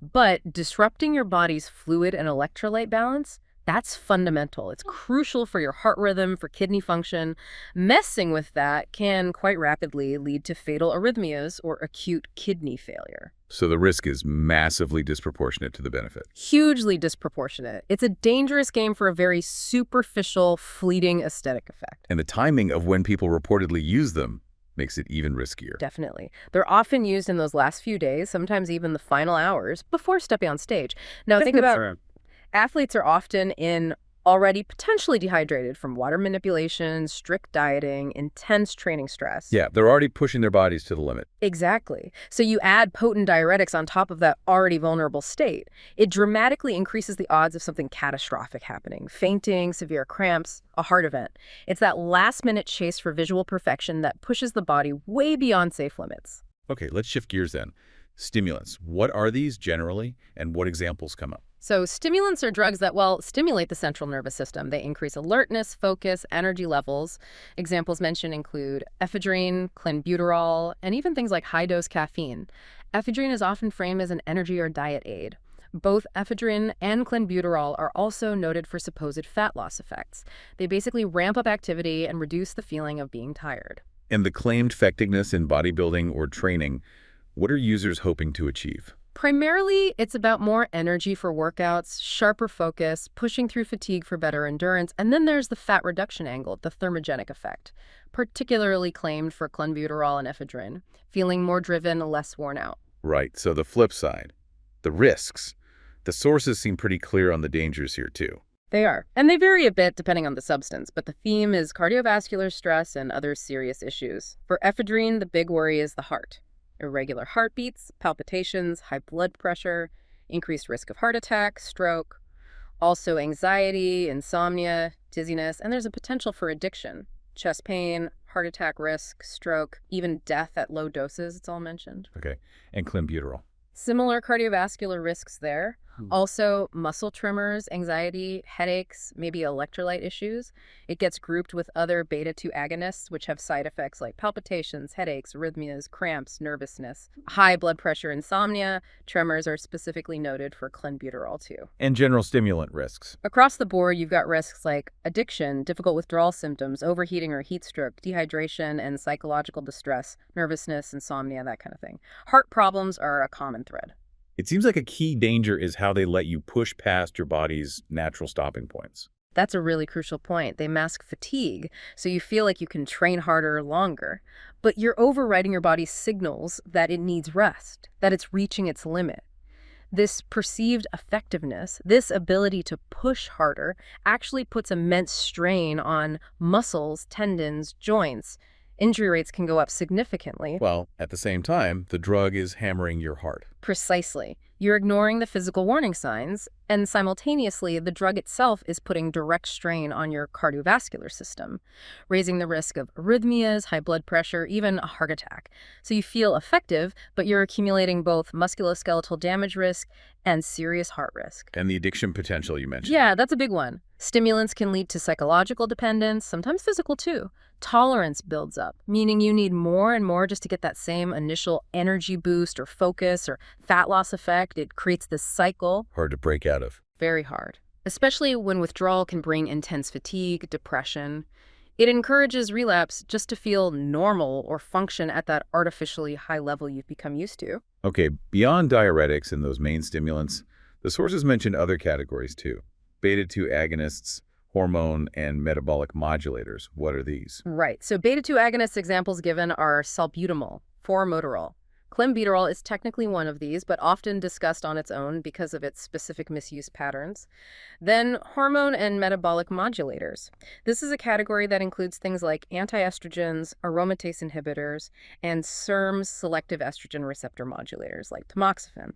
A: But disrupting your body's fluid and electrolyte balance, that's fundamental. It's crucial for your heart rhythm, for kidney function. Messing with that can quite rapidly lead to fatal arrhythmias or acute kidney failure.
B: So the risk is massively disproportionate to the benefit.
A: Hugely disproportionate. It's a dangerous game for a very superficial, fleeting aesthetic effect.
B: And the timing of when people reportedly use them makes it even riskier.
A: Definitely. They're often used in those last few days, sometimes even the final hours before stepping on stage. Now think about athletes are often already potentially dehydrated from water manipulation, strict dieting, intense training stress.
B: Yeah, they're already pushing their bodies to the limit.
A: Exactly. So you add potent diuretics on top of that already vulnerable state. It dramatically increases the odds of something catastrophic happening, fainting, severe cramps, a heart event. It's that last-minute chase for visual perfection that pushes the body way beyond safe limits.
B: Okay, let's shift gears then. Stimulants. What are these generally, and what examples come up?
A: So stimulants are drugs that, stimulate the central nervous system. They increase alertness, focus, energy levels. Examples mentioned include ephedrine, clenbuterol, and even things like high-dose caffeine. Ephedrine is often framed as an energy or diet aid. Both ephedrine and clenbuterol are also noted for supposed fat loss effects. They basically ramp up activity and reduce the feeling of being tired.
B: And the claimed effectiveness in bodybuilding or training, what are users hoping to achieve?
A: Primarily, it's about more energy for workouts, sharper focus, pushing through fatigue for better endurance, and then there's the fat reduction angle, the thermogenic effect, particularly claimed for clenbuterol and ephedrine, feeling more driven, less worn out.
B: Right, so the flip side, the risks. The sources seem pretty clear on the dangers here, too.
A: They are, and they vary a bit depending on the substance, but the theme is cardiovascular stress and other serious issues. For ephedrine, the big worry is the heart. Irregular heartbeats, palpitations, high blood pressure, increased risk of heart attack, stroke, also anxiety, insomnia, dizziness, and there's a potential for addiction, chest pain, heart attack risk, stroke, even death at low doses, it's all mentioned.
B: Okay, and clenbuterol.
A: Similar cardiovascular risks there. Also, muscle tremors, anxiety, headaches, maybe electrolyte issues. It gets grouped with other beta-2 agonists, which have side effects like palpitations, headaches, arrhythmias, cramps, nervousness. High blood pressure, insomnia, tremors are specifically noted for clenbuterol too.
B: And general stimulant risks.
A: Across the board, you've got risks like addiction, difficult withdrawal symptoms, overheating or heat stroke, dehydration and psychological distress, nervousness, insomnia, that kind of thing. Heart problems are a common thread.
B: It seems like a key danger is how they let you push past your body's natural stopping points.
A: That's a really crucial point. They mask fatigue, so you feel like you can train harder or longer. But you're overriding your body's signals that it needs rest, that it's reaching its limit. This perceived effectiveness, this ability to push harder, actually puts immense strain on muscles, tendons, joints. Injury rates can go up significantly.
B: Well, at the same time, the drug is hammering your heart.
A: Precisely. You're ignoring the physical warning signs, and simultaneously, the drug itself is putting direct strain on your cardiovascular system, raising the risk of arrhythmias, high blood pressure, even a heart attack. So you feel effective, but you're accumulating both musculoskeletal damage risk and serious heart risk.
B: And the addiction potential you mentioned.
A: Yeah, that's a big one. Stimulants can lead to psychological dependence, sometimes physical too. Tolerance builds up, meaning you need more and more just to get that same initial energy boost or focus or fat loss effect. It creates this cycle.
B: Hard to break out of.
A: Very hard, especially when withdrawal can bring intense fatigue, depression. It encourages relapse just to feel normal or function at that artificially high level you've become used to.
B: Okay, beyond diuretics and those main stimulants, the sources mention other categories too. Beta-2 agonists, hormone and metabolic modulators. What are these?
A: Right. So beta-2 agonist examples given are salbutamol, formoterol. Clenbuterol is technically one of these, but often discussed on its own because of its specific misuse patterns. Then hormone and metabolic modulators. This is a category that includes things like antiestrogens, aromatase inhibitors, and SERMs, selective estrogen receptor modulators like tamoxifen.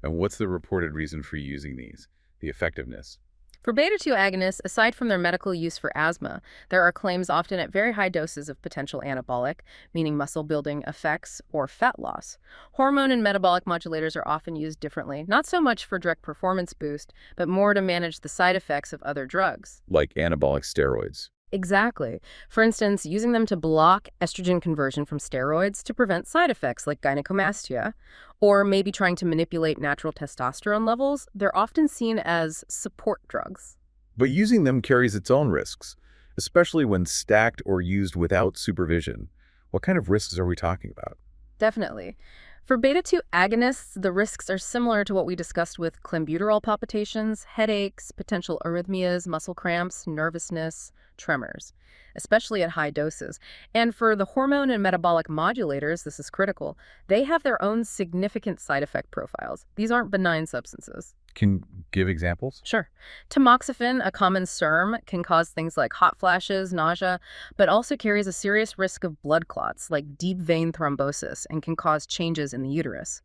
B: And what's the reported reason for using these? The effectiveness?
A: For beta-2 agonists, aside from their medical use for asthma, there are claims often at very high doses of potential anabolic, meaning muscle-building effects, or fat loss. Hormone and metabolic modulators are often used differently, not so much for direct performance boost, but more to manage the side effects of other drugs.
B: Like anabolic steroids.
A: Exactly. For instance, using them to block estrogen conversion from steroids to prevent side effects like gynecomastia, or maybe trying to manipulate natural testosterone levels, they're often seen as support drugs.
B: But using them carries its own risks, especially when stacked or used without supervision. What kind of risks are we talking about?
A: Definitely. For beta-2 agonists, the risks are similar to what we discussed with clenbuterol: palpitations, headaches, potential arrhythmias, muscle cramps, nervousness, tremors, especially at high doses. And for the hormone and metabolic modulators, this is critical, they have their own significant side effect profiles. These aren't benign substances.
B: Can you give examples?
A: Sure. Tamoxifen, a common SERM, can cause things like hot flashes, nausea, but also carries a serious risk of blood clots like deep vein thrombosis and can cause changes in the uterus.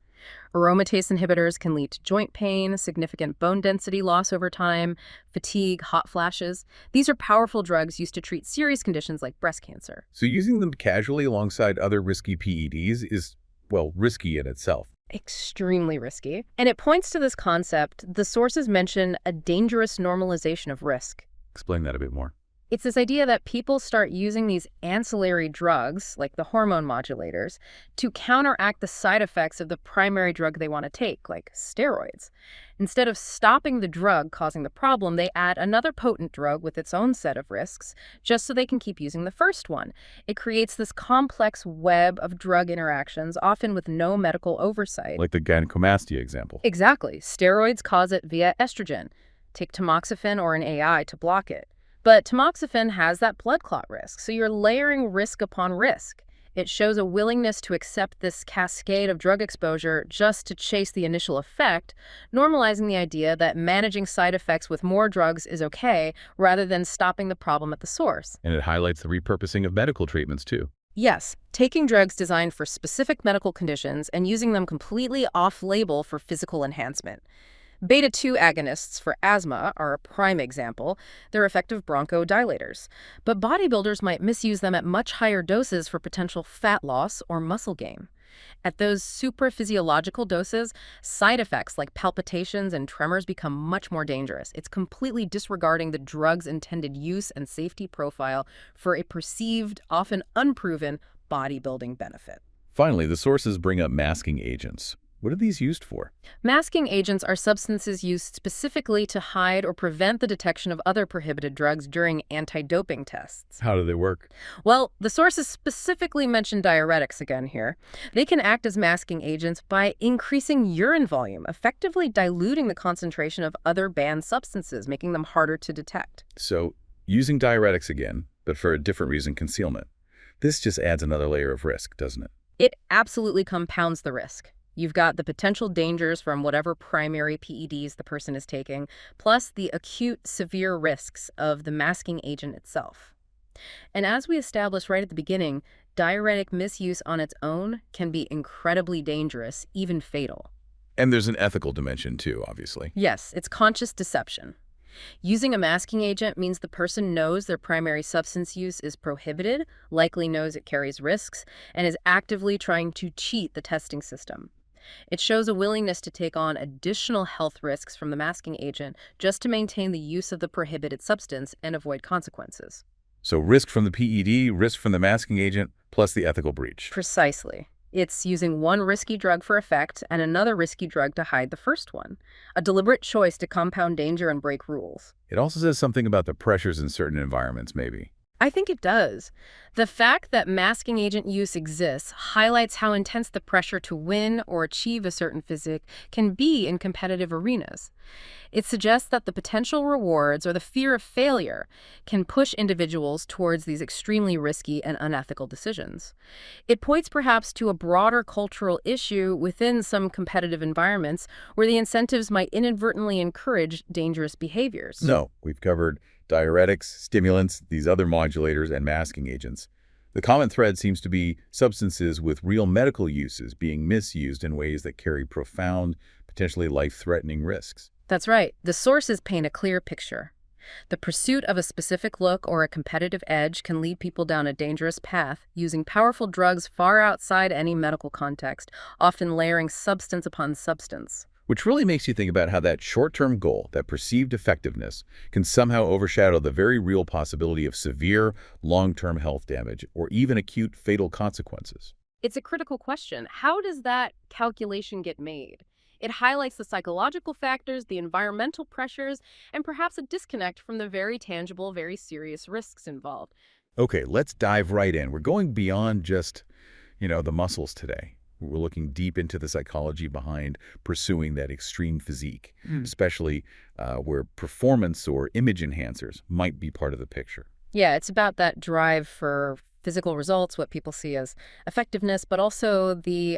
A: Aromatase inhibitors can lead to joint pain, significant bone density loss over time, fatigue, hot flashes. These are powerful drugs used to treat serious conditions like breast cancer.
B: So using them casually alongside other risky PEDs is, well, risky in itself.
A: Extremely risky. And it points to this concept. The sources mention a dangerous normalization of risk.
B: Explain that a bit more.
A: It's this idea that people start using these ancillary drugs, like the hormone modulators, to counteract the side effects of the primary drug they want to take, like steroids. Instead of stopping the drug causing the problem, they add another potent drug with its own set of risks, just so they can keep using the first one. It creates this complex web of drug interactions, often with no medical oversight.
B: Like the gynecomastia example.
A: Exactly. Steroids cause it via estrogen. Take tamoxifen or an AI to block it. But tamoxifen has that blood clot risk, so you're layering risk upon risk. It shows a willingness to accept this cascade of drug exposure just to chase the initial effect, normalizing the idea that managing side effects with more drugs is okay, rather than stopping the problem at the source.
B: And it highlights the repurposing of medical treatments, too.
A: Yes, taking drugs designed for specific medical conditions and using them completely off-label for physical enhancement. Beta-2 agonists for asthma are a prime example. They're effective bronchodilators. But bodybuilders might misuse them at much higher doses for potential fat loss or muscle gain. At those supraphysiological doses, side effects like palpitations and tremors become much more dangerous. It's completely disregarding the drug's intended use and safety profile for a perceived, often unproven, bodybuilding benefit.
B: Finally, the sources bring up masking agents. What are these used for?
A: Masking agents are substances used specifically to hide or prevent the detection of other prohibited drugs during anti-doping tests.
B: How do they work?
A: Well, the sources specifically mention diuretics again here. They can act as masking agents by increasing urine volume, effectively diluting the concentration of other banned substances, making them harder to detect.
B: So, using diuretics again, but for a different reason, concealment. This just adds another layer of risk, doesn't it?
A: It absolutely compounds the risk. You've got the potential dangers from whatever primary PEDs the person is taking, plus the acute, severe risks of the masking agent itself. And as we established right at the beginning, diuretic misuse on its own can be incredibly dangerous, even fatal.
B: And there's an ethical dimension too, obviously.
A: Yes, it's conscious deception. Using a masking agent means the person knows their primary substance use is prohibited, likely knows it carries risks, and is actively trying to cheat the testing system. It shows a willingness to take on additional health risks from the masking agent just to maintain the use of the prohibited substance and avoid consequences.
B: So risk from the PED, risk from the masking agent, plus the ethical breach.
A: Precisely. It's using one risky drug for effect and another risky drug to hide the first one. A deliberate choice to compound danger and break rules.
B: It also says something about the pressures in certain environments, maybe.
A: I think it does. The fact that masking agent use exists highlights how intense the pressure to win or achieve a certain physique can be in competitive arenas. It suggests that the potential rewards or the fear of failure can push individuals towards these extremely risky and unethical decisions. It points perhaps to a broader cultural issue within some competitive environments where the incentives might inadvertently encourage dangerous behaviors.
B: No, we've covered diuretics, stimulants, these other modulators, and masking agents. The common thread seems to be substances with real medical uses being misused in ways that carry profound, potentially life-threatening risks.
A: That's right. The sources paint a clear picture. The pursuit of a specific look or a competitive edge can lead people down a dangerous path, using powerful drugs far outside any medical context, often layering substance upon substance.
B: Which really makes you think about how that short-term goal, that perceived effectiveness, can somehow overshadow the very real possibility of severe, long-term health damage or even acute fatal consequences.
A: It's a critical question. How does that calculation get made? It highlights the psychological factors, the environmental pressures, and perhaps a disconnect from the very tangible, very serious risks involved.
B: Okay, let's dive right in. We're going beyond just, the muscles today. We're looking deep into the psychology behind pursuing that extreme physique, especially where performance or image enhancers might be part of the picture.
A: Yeah, it's about that drive for physical results, what people see as effectiveness, but also the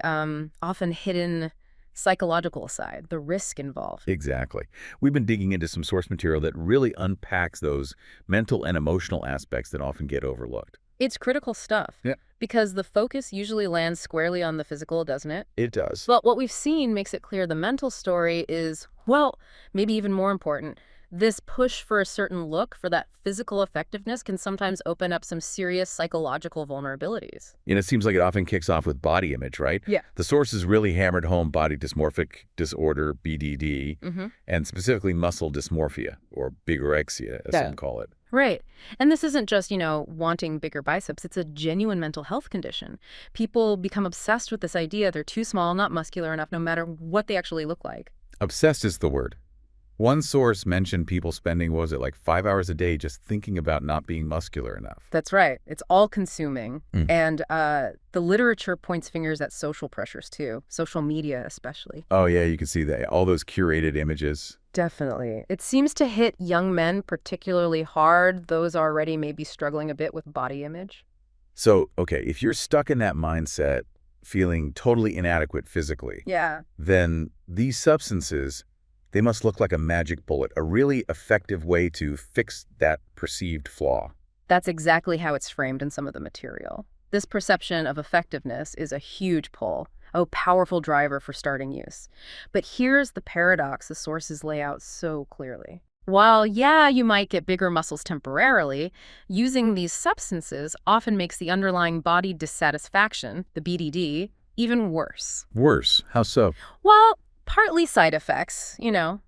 A: often hidden psychological side, the risk involved.
B: Exactly. We've been digging into some source material that really unpacks those mental and emotional aspects that often get overlooked.
A: It's critical stuff.
B: Yeah.
A: Because the focus usually lands squarely on the physical, doesn't it?
B: It does.
A: But what we've seen makes it clear the mental story is, well, maybe even more important. This push for a certain look, for that physical effectiveness, can sometimes open up some serious psychological vulnerabilities.
B: It seems like it often kicks off with body image, right?
A: Yeah.
B: The sources really hammered home body dysmorphic disorder, BDD, and specifically muscle dysmorphia, or bigorexia, as some call it.
A: Right. And this isn't just, wanting bigger biceps. It's a genuine mental health condition. People become obsessed with this idea they're too small, not muscular enough, no matter what they actually look like.
B: Obsessed is the word. One source mentioned people spending, what was it, like 5 hours a day just thinking about not being muscular enough.
A: That's right. It's all consuming.
B: Mm.
A: And the literature points fingers at social pressures, too. Social media, especially.
B: Oh, yeah, you can see that. All those curated images.
A: Definitely. It seems to hit young men particularly hard, those already maybe struggling a bit with body image.
B: So, okay, if you're stuck in that mindset, feeling totally inadequate physically,
A: Yeah.
B: then these substances, they must look like a magic bullet, a really effective way to fix that perceived flaw.
A: That's exactly how it's framed in some of the material. This perception of effectiveness is a huge pull, a powerful driver for starting use. But here's the paradox the sources lay out so clearly. While, yeah, you might get bigger muscles temporarily, using these substances often makes the underlying body dissatisfaction, the BDD, even worse.
B: Worse? How so?
A: Well, partly side effects,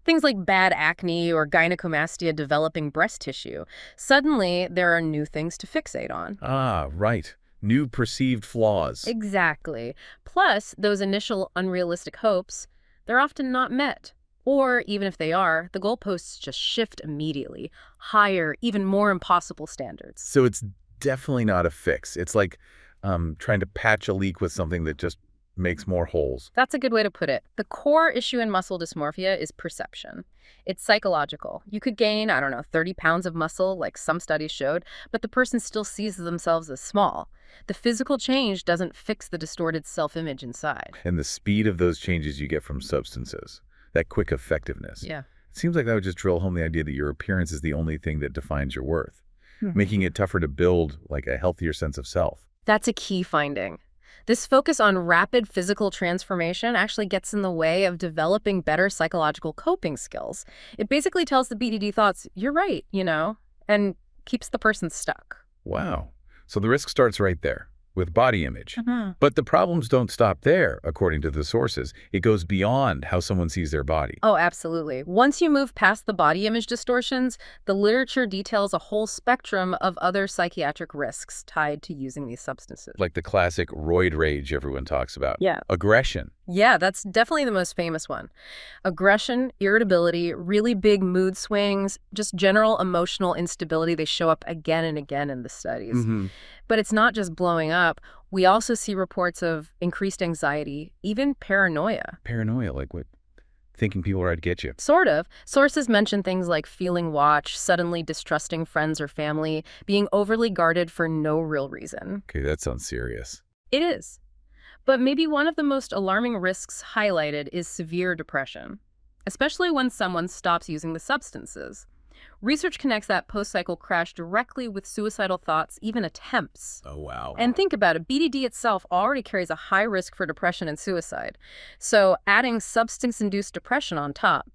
A: things like bad acne or gynecomastia developing breast tissue. Suddenly, there are new things to fixate on.
B: Ah, right. New perceived flaws.
A: Exactly. Plus, those initial unrealistic hopes, they're often not met. Or even if they are, the goalposts just shift immediately. Higher, even more impossible standards.
B: So it's definitely not a fix. It's like trying to patch a leak with something that just makes more holes.
A: That's a good way to put it. The core issue in muscle dysmorphia is perception. It's psychological. You could gain, 30 pounds of muscle, like some studies showed, but the person still sees themselves as small. The physical change doesn't fix the distorted self-image inside.
B: And the speed of those changes you get from substances, that quick effectiveness.
A: Yeah.
B: It seems like that would just drill home the idea that your appearance is the only thing that defines your worth, making it tougher to build like a healthier sense of self.
A: That's a key finding. This focus on rapid physical transformation actually gets in the way of developing better psychological coping skills. It basically tells the BDD thoughts, you're right, and keeps the person stuck.
B: Wow. So the risk starts right there with body image. But the problems don't stop there, according to the sources. It goes beyond how someone sees their body.
A: Oh, absolutely. Once you move past the body image distortions, the literature details a whole spectrum of other psychiatric risks tied to using these substances.
B: Like the classic roid rage everyone talks about.
A: Yeah.
B: Aggression.
A: Yeah, that's definitely the most famous one. Aggression, irritability, really big mood swings, just general emotional instability. They show up again and again in the studies. But it's not just blowing up. We also see reports of increased anxiety, even paranoia.
B: Paranoia, like what? Thinking people are out to get you.
A: Sort of. Sources mention things like feeling watched, suddenly distrusting friends or family, being overly guarded for no real reason.
B: Okay, that sounds serious.
A: It is. But maybe one of the most alarming risks highlighted is severe depression, especially when someone stops using the substances. Research connects that post-cycle crash directly with suicidal thoughts, even attempts.
B: Oh, wow.
A: And think about it, BDD itself already carries a high risk for depression and suicide. So adding substance-induced depression on top,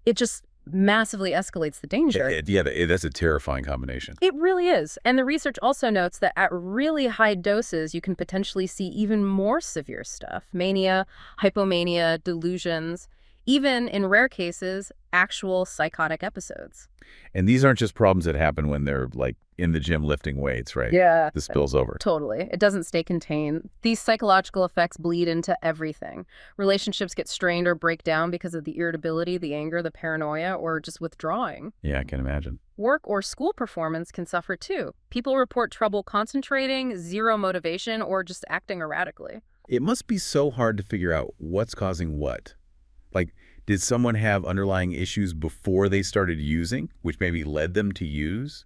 A: it just massively escalates the danger.
B: That's a terrifying combination.
A: It really is. And the research also notes that at really high doses, you can potentially see even more severe stuff. Mania, hypomania, delusions, even in rare cases, actual psychotic episodes.
B: And these aren't just problems that happen when they're like in the gym lifting weights, right?
A: Yeah.
B: This spills over.
A: Totally. It doesn't stay contained. These psychological effects bleed into everything. Relationships get strained or break down because of the irritability, the anger, the paranoia, or just withdrawing.
B: Yeah, I can imagine.
A: Work or school performance can suffer too. People report trouble concentrating, zero motivation, or just acting erratically.
B: It must be so hard to figure out what's causing what. Like, did someone have underlying issues before they started using, which maybe led them to use?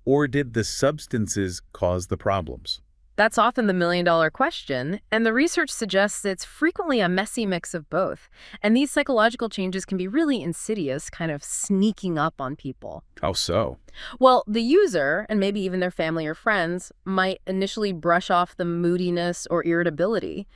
B: Or did the substances cause the problems?
A: That's often the million-dollar question, and the research suggests it's frequently a messy mix of both. And these psychological changes can be really insidious, kind of sneaking up on people.
B: How so?
A: Well, the user, and maybe even their family or friends, might initially brush off the moodiness or irritability,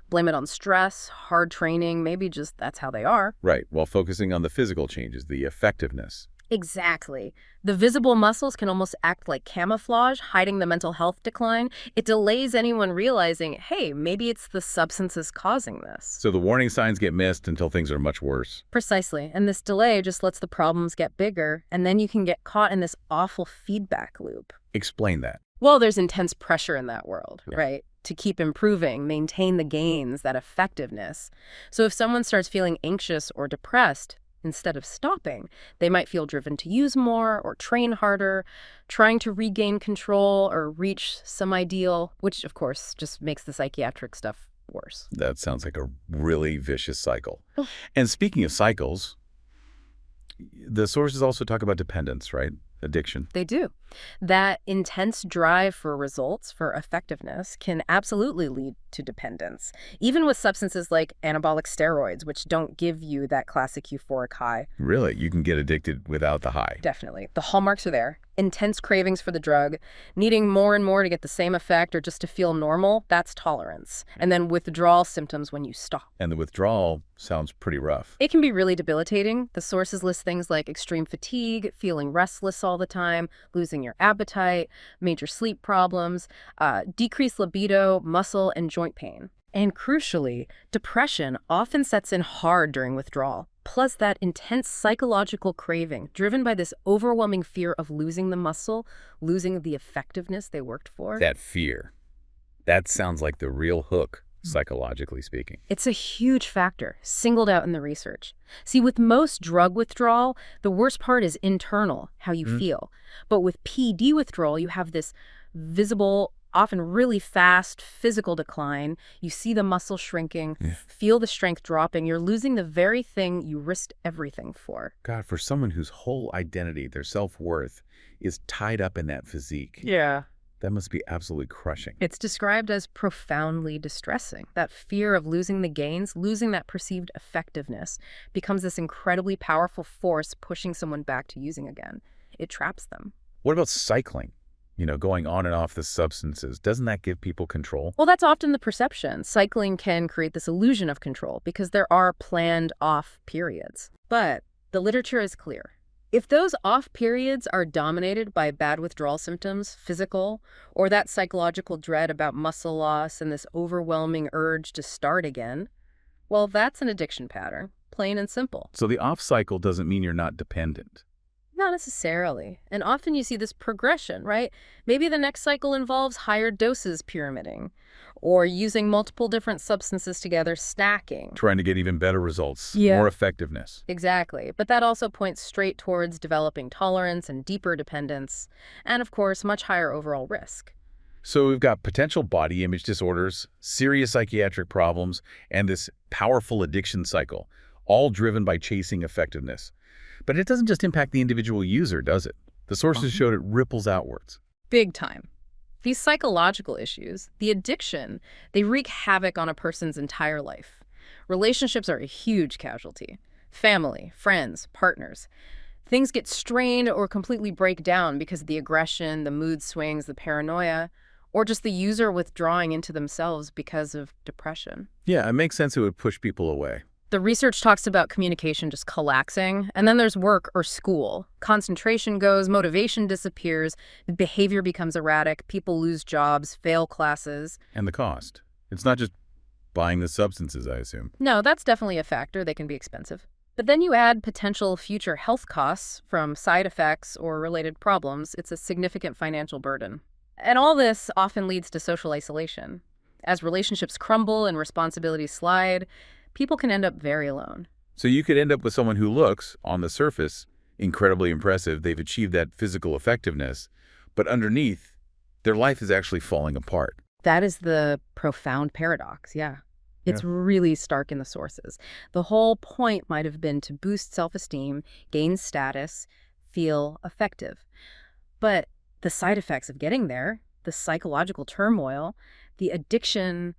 A: blame it on stress, hard training, maybe just that's how they are.
B: Right, while focusing on the physical changes, the effectiveness.
A: Exactly. The visible muscles can almost act like camouflage, hiding the mental health decline. It delays anyone realizing, hey, maybe it's the substances causing this.
B: So the warning signs get missed until things are much worse.
A: Precisely. And this delay just lets the problems get bigger, and then you can get caught in this awful feedback loop.
B: Explain that.
A: Well, there's intense pressure in that world,
B: Yeah.
A: right? To keep improving, maintain the gains, that effectiveness. So if someone starts feeling anxious or depressed, instead of stopping, they might feel driven to use more or train harder, trying to regain control or reach some ideal, which of course just makes the psychiatric stuff worse.
B: That sounds like a really vicious cycle. And speaking of cycles, the sources also talk about dependence, right? Addiction.
A: They do. That intense drive for results, for effectiveness, can absolutely lead to dependence, even with substances like anabolic steroids, which don't give you that classic euphoric high.
B: Really? You can get addicted without the high.
A: Definitely. The hallmarks are there. Intense cravings for the drug, needing more and more to get the same effect or just to feel normal, that's tolerance. And then withdrawal symptoms when you stop.
B: And the withdrawal sounds pretty rough.
A: It can be really debilitating. The sources list things like extreme fatigue, feeling restless all the time, losing your appetite, major sleep problems, decreased libido, muscle, and joint pain. And crucially, depression often sets in hard during withdrawal. Plus that intense psychological craving driven by this overwhelming fear of losing the muscle, losing the effectiveness they worked for.
B: That fear. That sounds like the real hook, psychologically speaking.
A: It's a huge factor, singled out in the research. See, with most drug withdrawal, the worst part is internal, how you feel. But with PED withdrawal, you have this visible, often really fast physical decline. You see the muscle shrinking, feel the strength dropping. You're losing the very thing you risked everything for.
B: God, for someone whose whole identity, their self-worth, is tied up in that physique.
A: Yeah.
B: That must be absolutely crushing.
A: It's described as profoundly distressing. That fear of losing the gains, losing that perceived effectiveness, becomes this incredibly powerful force pushing someone back to using again. It traps them.
B: What about cycling? You know, going on and off the substances. Doesn't that give people control?
A: Well, that's often the perception. Cycling can create this illusion of control because there are planned off periods. But the literature is clear. If those off periods are dominated by bad withdrawal symptoms, physical, or that psychological dread about muscle loss and this overwhelming urge to start again, well, that's an addiction pattern, plain and simple.
B: So the off cycle doesn't mean you're not dependent.
A: Not necessarily. And often you see this progression, right? Maybe the next cycle involves higher doses pyramiding, or using multiple different substances together, stacking.
B: Trying to get even better results,
A: Yeah.
B: more effectiveness.
A: Exactly. But that also points straight towards developing tolerance and deeper dependence, and of course, much higher overall risk.
B: So we've got potential body image disorders, serious psychiatric problems, and this powerful addiction cycle, all driven by chasing effectiveness. But it doesn't just impact the individual user, does it? The sources showed it ripples outwards.
A: Big time. These psychological issues, the addiction, they wreak havoc on a person's entire life. Relationships are a huge casualty. Family, friends, partners. Things get strained or completely break down because of the aggression, the mood swings, the paranoia, or just the user withdrawing into themselves because of depression.
B: Yeah, it makes sense it would push people away.
A: The research talks about communication just collapsing, and then there's work or school. Concentration goes, motivation disappears, the behavior becomes erratic, people lose jobs, fail classes.
B: And the cost. It's not just buying the substances, I assume.
A: No, that's definitely a factor. They can be expensive. But then you add potential future health costs from side effects or related problems. It's a significant financial burden. And all this often leads to social isolation. As relationships crumble and responsibilities slide, people can end up very alone.
B: So you could end up with someone who looks, on the surface, incredibly impressive. They've achieved that physical effectiveness, but underneath, their life is actually falling apart.
A: That is the profound paradox, yeah. It's really stark in the sources. The whole point might have been to boost self-esteem, gain status, feel effective. But the side effects of getting there, the psychological turmoil, the addiction,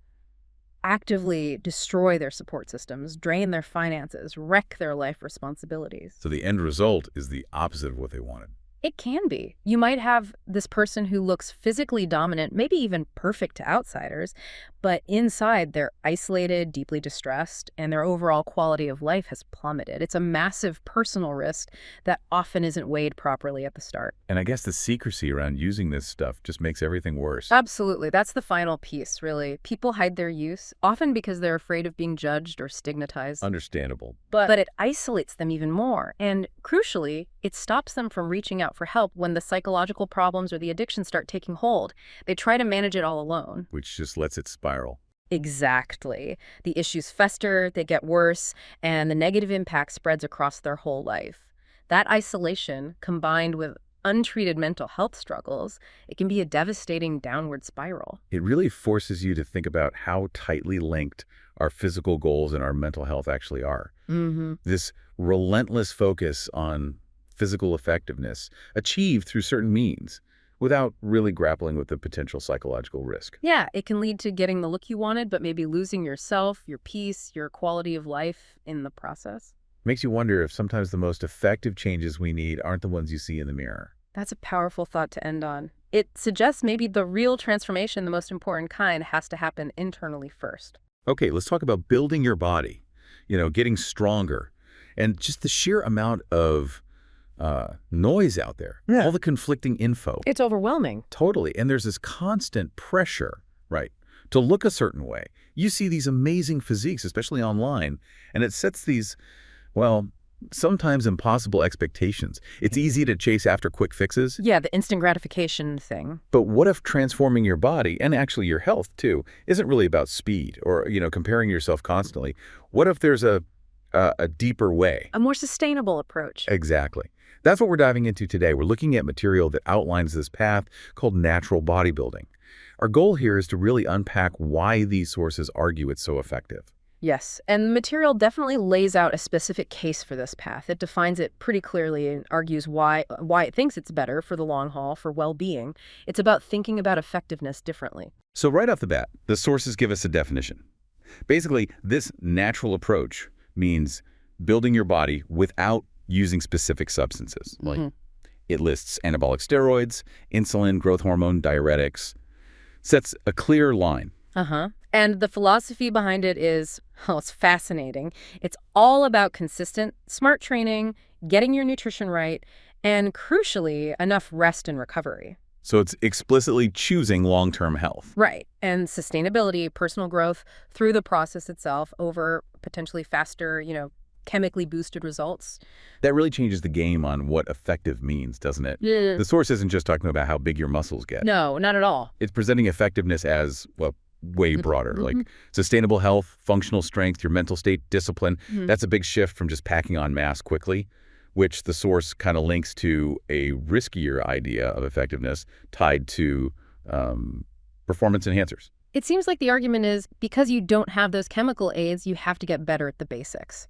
A: actively destroy their support systems, drain their finances, wreck their life responsibilities.
B: So the end result is the opposite of what they wanted.
A: It can be. You might have this person who looks physically dominant, maybe even perfect to outsiders, But inside, they're isolated, deeply distressed, and their overall quality of life has plummeted. It's a massive personal risk that often isn't weighed properly at the start.
B: And I guess the secrecy around using this stuff just makes everything worse.
A: Absolutely. That's the final piece, really. People hide their use, often because they're afraid of being judged or stigmatized.
B: Understandable.
A: But it isolates them even more. And crucially, it stops them from reaching out for help when the psychological problems or the addiction start taking hold. They try to manage it all alone.
B: Which just lets it spiral.
A: Exactly. The issues fester, they get worse, and the negative impact spreads across their whole life. That isolation, combined with untreated mental health struggles, it can be a devastating downward spiral.
B: It really forces you to think about how tightly linked our physical goals and our mental health actually are. This relentless focus on physical effectiveness achieved through certain means without really grappling with the potential psychological risk.
A: Yeah, it can lead to getting the look you wanted, but maybe losing yourself, your peace, your quality of life in the process.
B: Makes you wonder if sometimes the most effective changes we need aren't the ones you see in the mirror.
A: That's a powerful thought to end on. It suggests maybe the real transformation, the most important kind, has to happen internally first.
B: Okay, let's talk about building your body, getting stronger, and just the sheer amount of noise out there, all the conflicting info.
A: It's overwhelming.
B: Totally. And there's this constant pressure, right, to look a certain way. You see these amazing physiques, especially online, and it sets these, well, sometimes impossible expectations. It's easy to chase after quick fixes.
A: Yeah, the instant gratification thing.
B: But what if transforming your body, and actually your health too, isn't really about speed or, comparing yourself constantly? What if there's a deeper way?
A: A more sustainable approach.
B: Exactly. That's what we're diving into today. We're looking at material that outlines this path called natural bodybuilding. Our goal here is to really unpack why these sources argue it's so effective.
A: Yes, and the material definitely lays out a specific case for this path. It defines it pretty clearly and argues why it thinks it's better for the long haul, for well-being. It's about thinking about effectiveness differently.
B: So right off the bat, the sources give us a definition. Basically, this natural approach means building your body without using specific substances. Like it lists anabolic steroids, insulin, growth hormone, diuretics, sets a clear line.
A: And the philosophy behind it is, it's fascinating. It's all about consistent, smart training, getting your nutrition right, and crucially, enough rest and recovery.
B: So it's explicitly choosing long-term health.
A: Right. And sustainability, personal growth through the process itself over potentially faster, chemically boosted results.
B: That really changes the game on what effective means, doesn't it?
A: Yeah.
B: The source isn't just talking about how big your muscles get.
A: No, not at all.
B: It's presenting effectiveness as, well, way broader, like sustainable health, functional strength, your mental state, discipline. That's a big shift from just packing on mass quickly, which the source kind of links to a riskier idea of effectiveness tied to performance enhancers.
A: It seems like the argument is because you don't have those chemical aids, you have to get better at the basics.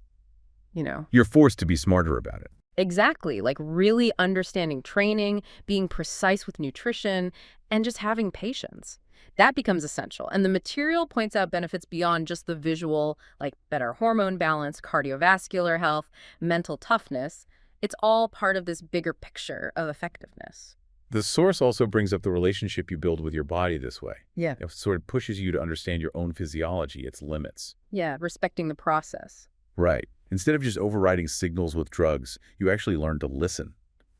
B: You're forced to be smarter about it.
A: Exactly, like really understanding training, being precise with nutrition, and just having patience. That becomes essential. And the material points out benefits beyond just the visual, like better hormone balance, cardiovascular health, mental toughness. It's all part of this bigger picture of effectiveness.
B: The source also brings up the relationship you build with your body this way.
A: Yeah.
B: It sort of pushes you to understand your own physiology, its limits.
A: Yeah, respecting the process.
B: Right. Instead of just overriding signals with drugs, you actually learn to listen.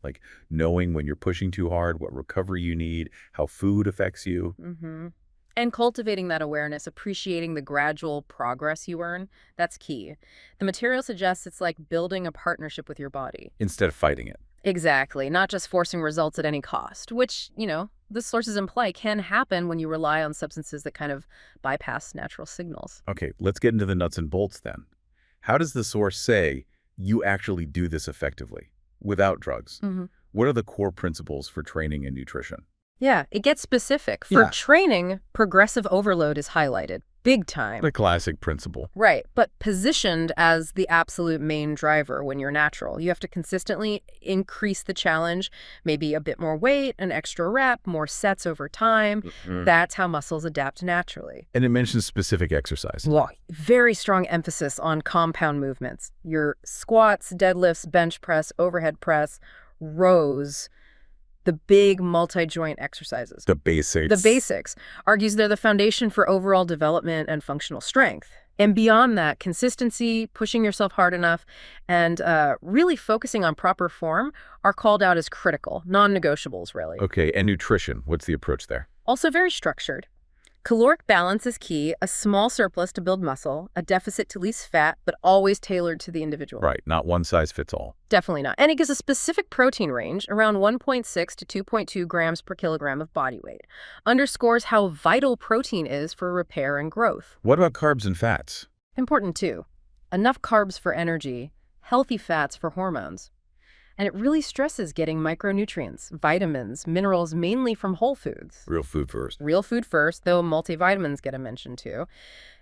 B: Like knowing when you're pushing too hard, what recovery you need, how food affects you.
A: And cultivating that awareness, appreciating the gradual progress you earn, that's key. The material suggests it's like building a partnership with your body.
B: Instead of fighting it.
A: Exactly, not just forcing results at any cost, which, the sources imply can happen when you rely on substances that kind of bypass natural signals.
B: Okay, let's get into the nuts and bolts then. How does the source say you actually do this effectively without drugs? What are the core principles for training and nutrition?
A: Yeah, it gets specific. For training, progressive overload is highlighted. Big time.
B: The classic principle.
A: Right, but positioned as the absolute main driver when you're natural. You have to consistently increase the challenge, maybe a bit more weight, an extra rep, more sets over time. That's how muscles adapt naturally.
B: And it mentions specific exercise.
A: Well, very strong emphasis on compound movements. Your squats, deadlifts, bench press, overhead press, rows. the big multi-joint exercises.
B: The basics.
A: The basics. Argues they're the foundation for overall development and functional strength. And beyond that, consistency, pushing yourself hard enough, and really focusing on proper form are called out as critical, non-negotiables, really.
B: Okay, and nutrition. What's the approach there?
A: Also very structured. Caloric balance is key, a small surplus to build muscle, a deficit to lose fat, but always tailored to the individual.
B: Right, not one size fits all.
A: Definitely not. And it gives a specific protein range, around 1.6 to 2.2 grams per kilogram of body weight. Underscores how vital protein is for repair and growth.
B: What about carbs and fats?
A: Important too. Enough carbs for energy, healthy fats for hormones. And it really stresses getting micronutrients, vitamins, minerals, mainly from whole foods.
B: Real food first.
A: Real food first, though multivitamins get a mention too.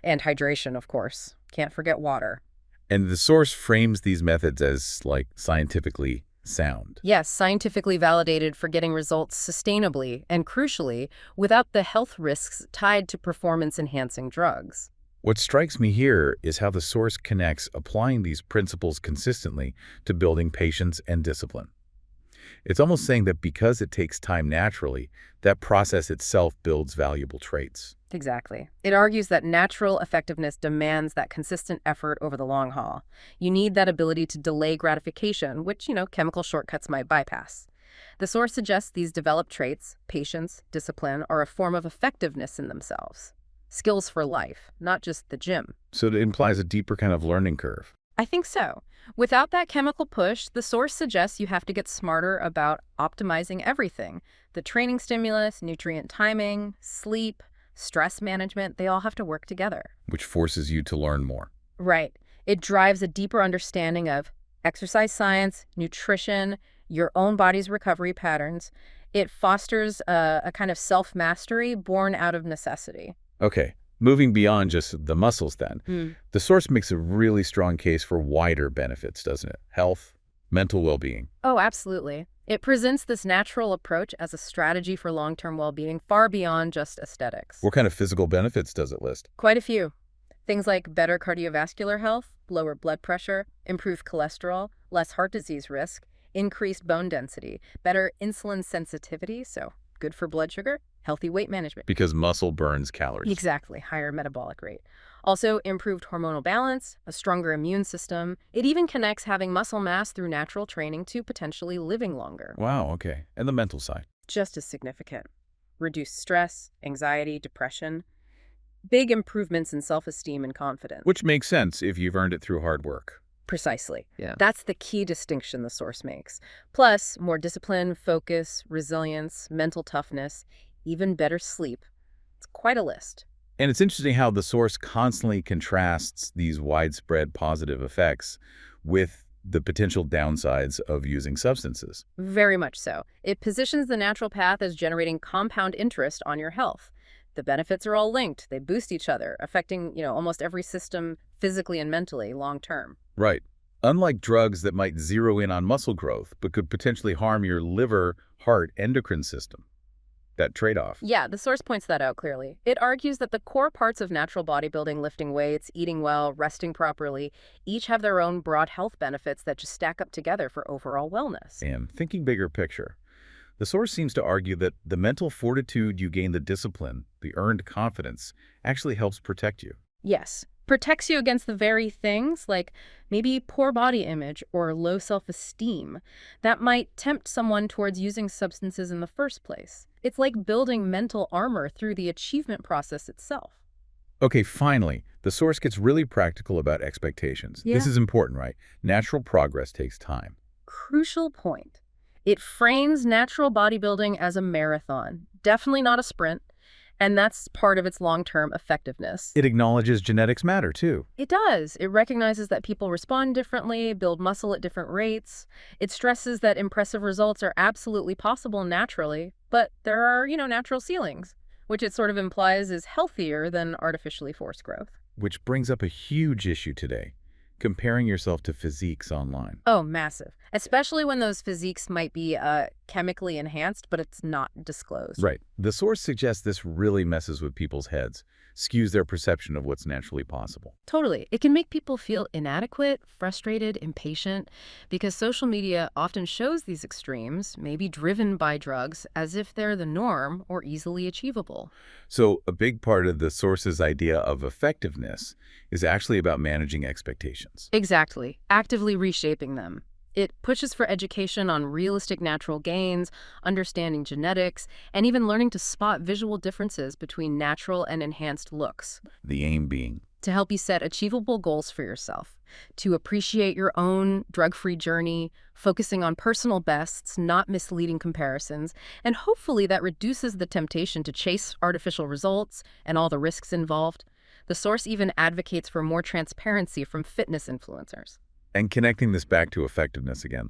A: And hydration, of course. Can't forget water.
B: And the source frames these methods as, like, scientifically sound.
A: Yes, scientifically validated for getting results sustainably and, crucially, without the health risks tied to performance-enhancing drugs.
B: What strikes me here is how the source connects applying these principles consistently to building patience and discipline. It's almost saying that because it takes time naturally, that process itself builds valuable traits.
A: Exactly. It argues that natural effectiveness demands that consistent effort over the long haul. You need that ability to delay gratification, which, chemical shortcuts might bypass. The source suggests these developed traits, patience, discipline, are a form of effectiveness in themselves. Skills for life, not just the gym.
B: So it implies a deeper kind of learning curve.
A: I think so. Without that chemical push, the source suggests you have to get smarter about optimizing everything. The training stimulus, nutrient timing, sleep, stress management, they all have to work together.
B: Which forces you to learn more.
A: Right. It drives a deeper understanding of exercise science, nutrition, your own body's recovery patterns. It fosters a kind of self-mastery born out of necessity.
B: Okay, moving beyond just the muscles then, the source makes a really strong case for wider benefits, doesn't it? Health, mental well-being.
A: Oh, absolutely. It presents this natural approach as a strategy for long-term well-being far beyond just aesthetics.
B: What kind of physical benefits does it list?
A: Quite a few. Things like better cardiovascular health, lower blood pressure, improved cholesterol, less heart disease risk, increased bone density, better insulin sensitivity, so good for blood sugar, healthy weight management.
B: Because muscle burns calories.
A: Exactly, higher metabolic rate. Also, improved hormonal balance, a stronger immune system. It even connects having muscle mass through natural training to potentially living longer.
B: Wow, okay. And the mental side?
A: Just as significant. Reduced stress, anxiety, depression. Big improvements in self-esteem and confidence.
B: Which makes sense if you've earned it through hard work.
A: Precisely.
B: Yeah.
A: That's the key distinction the source makes. Plus, more discipline, focus, resilience, mental toughness, even better sleep. It's quite a list.
B: And it's interesting how the source constantly contrasts these widespread positive effects with the potential downsides of using substances.
A: Very much so. It positions the natural path as generating compound interest on your health. The benefits are all linked. They boost each other, affecting, almost every system physically and mentally long term.
B: Right. Unlike drugs that might zero in on muscle growth, but could potentially harm your liver, heart, endocrine system. That trade-off.
A: Yeah, the source points that out clearly. It argues that the core parts of natural bodybuilding, lifting weights, eating well, resting properly, each have their own broad health benefits that just stack up together for overall wellness.
B: And thinking bigger picture, the source seems to argue that the mental fortitude you gain, the discipline, the earned confidence, actually helps protect you.
A: Yes. Protects you against the very things like maybe poor body image or low self-esteem that might tempt someone towards using substances in the first place. It's like building mental armor through the achievement process itself.
B: Okay, finally, the source gets really practical about expectations.
A: Yeah.
B: This is important, right? Natural progress takes time.
A: Crucial point. It frames natural bodybuilding as a marathon, definitely not a sprint. And that's part of its long-term effectiveness.
B: It acknowledges genetics matter, too.
A: It does. It recognizes that people respond differently, build muscle at different rates. It stresses that impressive results are absolutely possible naturally, but there are, natural ceilings, which it sort of implies is healthier than artificially forced growth.
B: Which brings up a huge issue today, comparing yourself to physiques online.
A: Oh, massive. Especially when those physiques might be chemically enhanced, but it's not disclosed.
B: Right. The source suggests this really messes with people's heads, skews their perception of what's naturally possible.
A: Totally. It can make people feel inadequate, frustrated, impatient, because social media often shows these extremes, maybe driven by drugs, as if they're the norm or easily achievable.
B: So a big part of the source's idea of effectiveness is actually about managing expectations.
A: Exactly. Actively reshaping them. It pushes for education on realistic natural gains, understanding genetics, and even learning to spot visual differences between natural and enhanced looks,
B: The aim being,
A: to help you set achievable goals for yourself, to appreciate your own drug-free journey, focusing on personal bests, not misleading comparisons, and hopefully that reduces the temptation to chase artificial results and all the risks involved. The source even advocates for more transparency from fitness influencers.
B: and connecting this back to effectiveness again,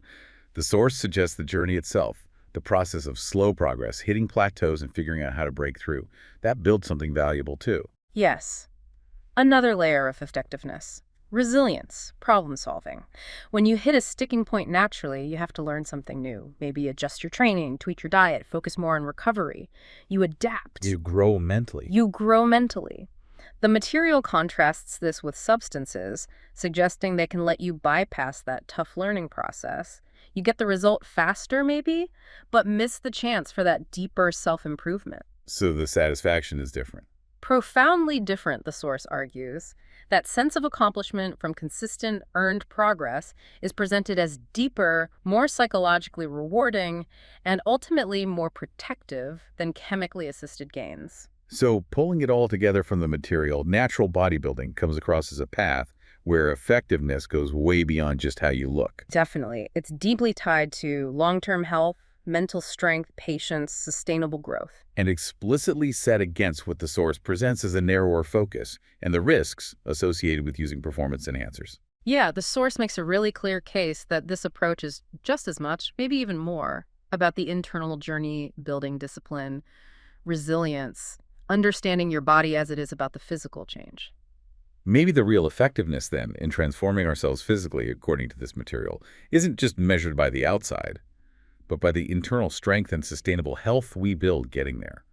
B: the source suggests the journey itself, the process of slow progress, hitting plateaus and figuring out how to break through. That builds something valuable too.
A: Yes. Another layer of effectiveness. Resilience, problem solving. When you hit a sticking point naturally, you have to learn something new. Maybe adjust your training, tweak your diet, focus more on recovery. You adapt.
B: You grow mentally.
A: You grow mentally. The material contrasts this with substances, suggesting they can let you bypass that tough learning process. You get the result faster, maybe, but miss the chance for that deeper self-improvement.
B: So the satisfaction is different.
A: Profoundly different, the source argues. That sense of accomplishment from consistent, earned progress is presented as deeper, more psychologically rewarding, and ultimately more protective than chemically assisted gains.
B: So pulling it all together from the material, natural bodybuilding comes across as a path where effectiveness goes way beyond just how you look.
A: Definitely. It's deeply tied to long-term health, mental strength, patience, sustainable growth.
B: And explicitly set against what the source presents as a narrower focus and the risks associated with using performance enhancers.
A: Yeah, the source makes a really clear case that this approach is just as much, maybe even more, about the internal journey, building discipline, resilience, understanding your body as it is about the physical change.
B: Maybe the real effectiveness, then, in transforming ourselves physically, according to this material, isn't just measured by the outside, but by the internal strength and sustainable health we build getting there.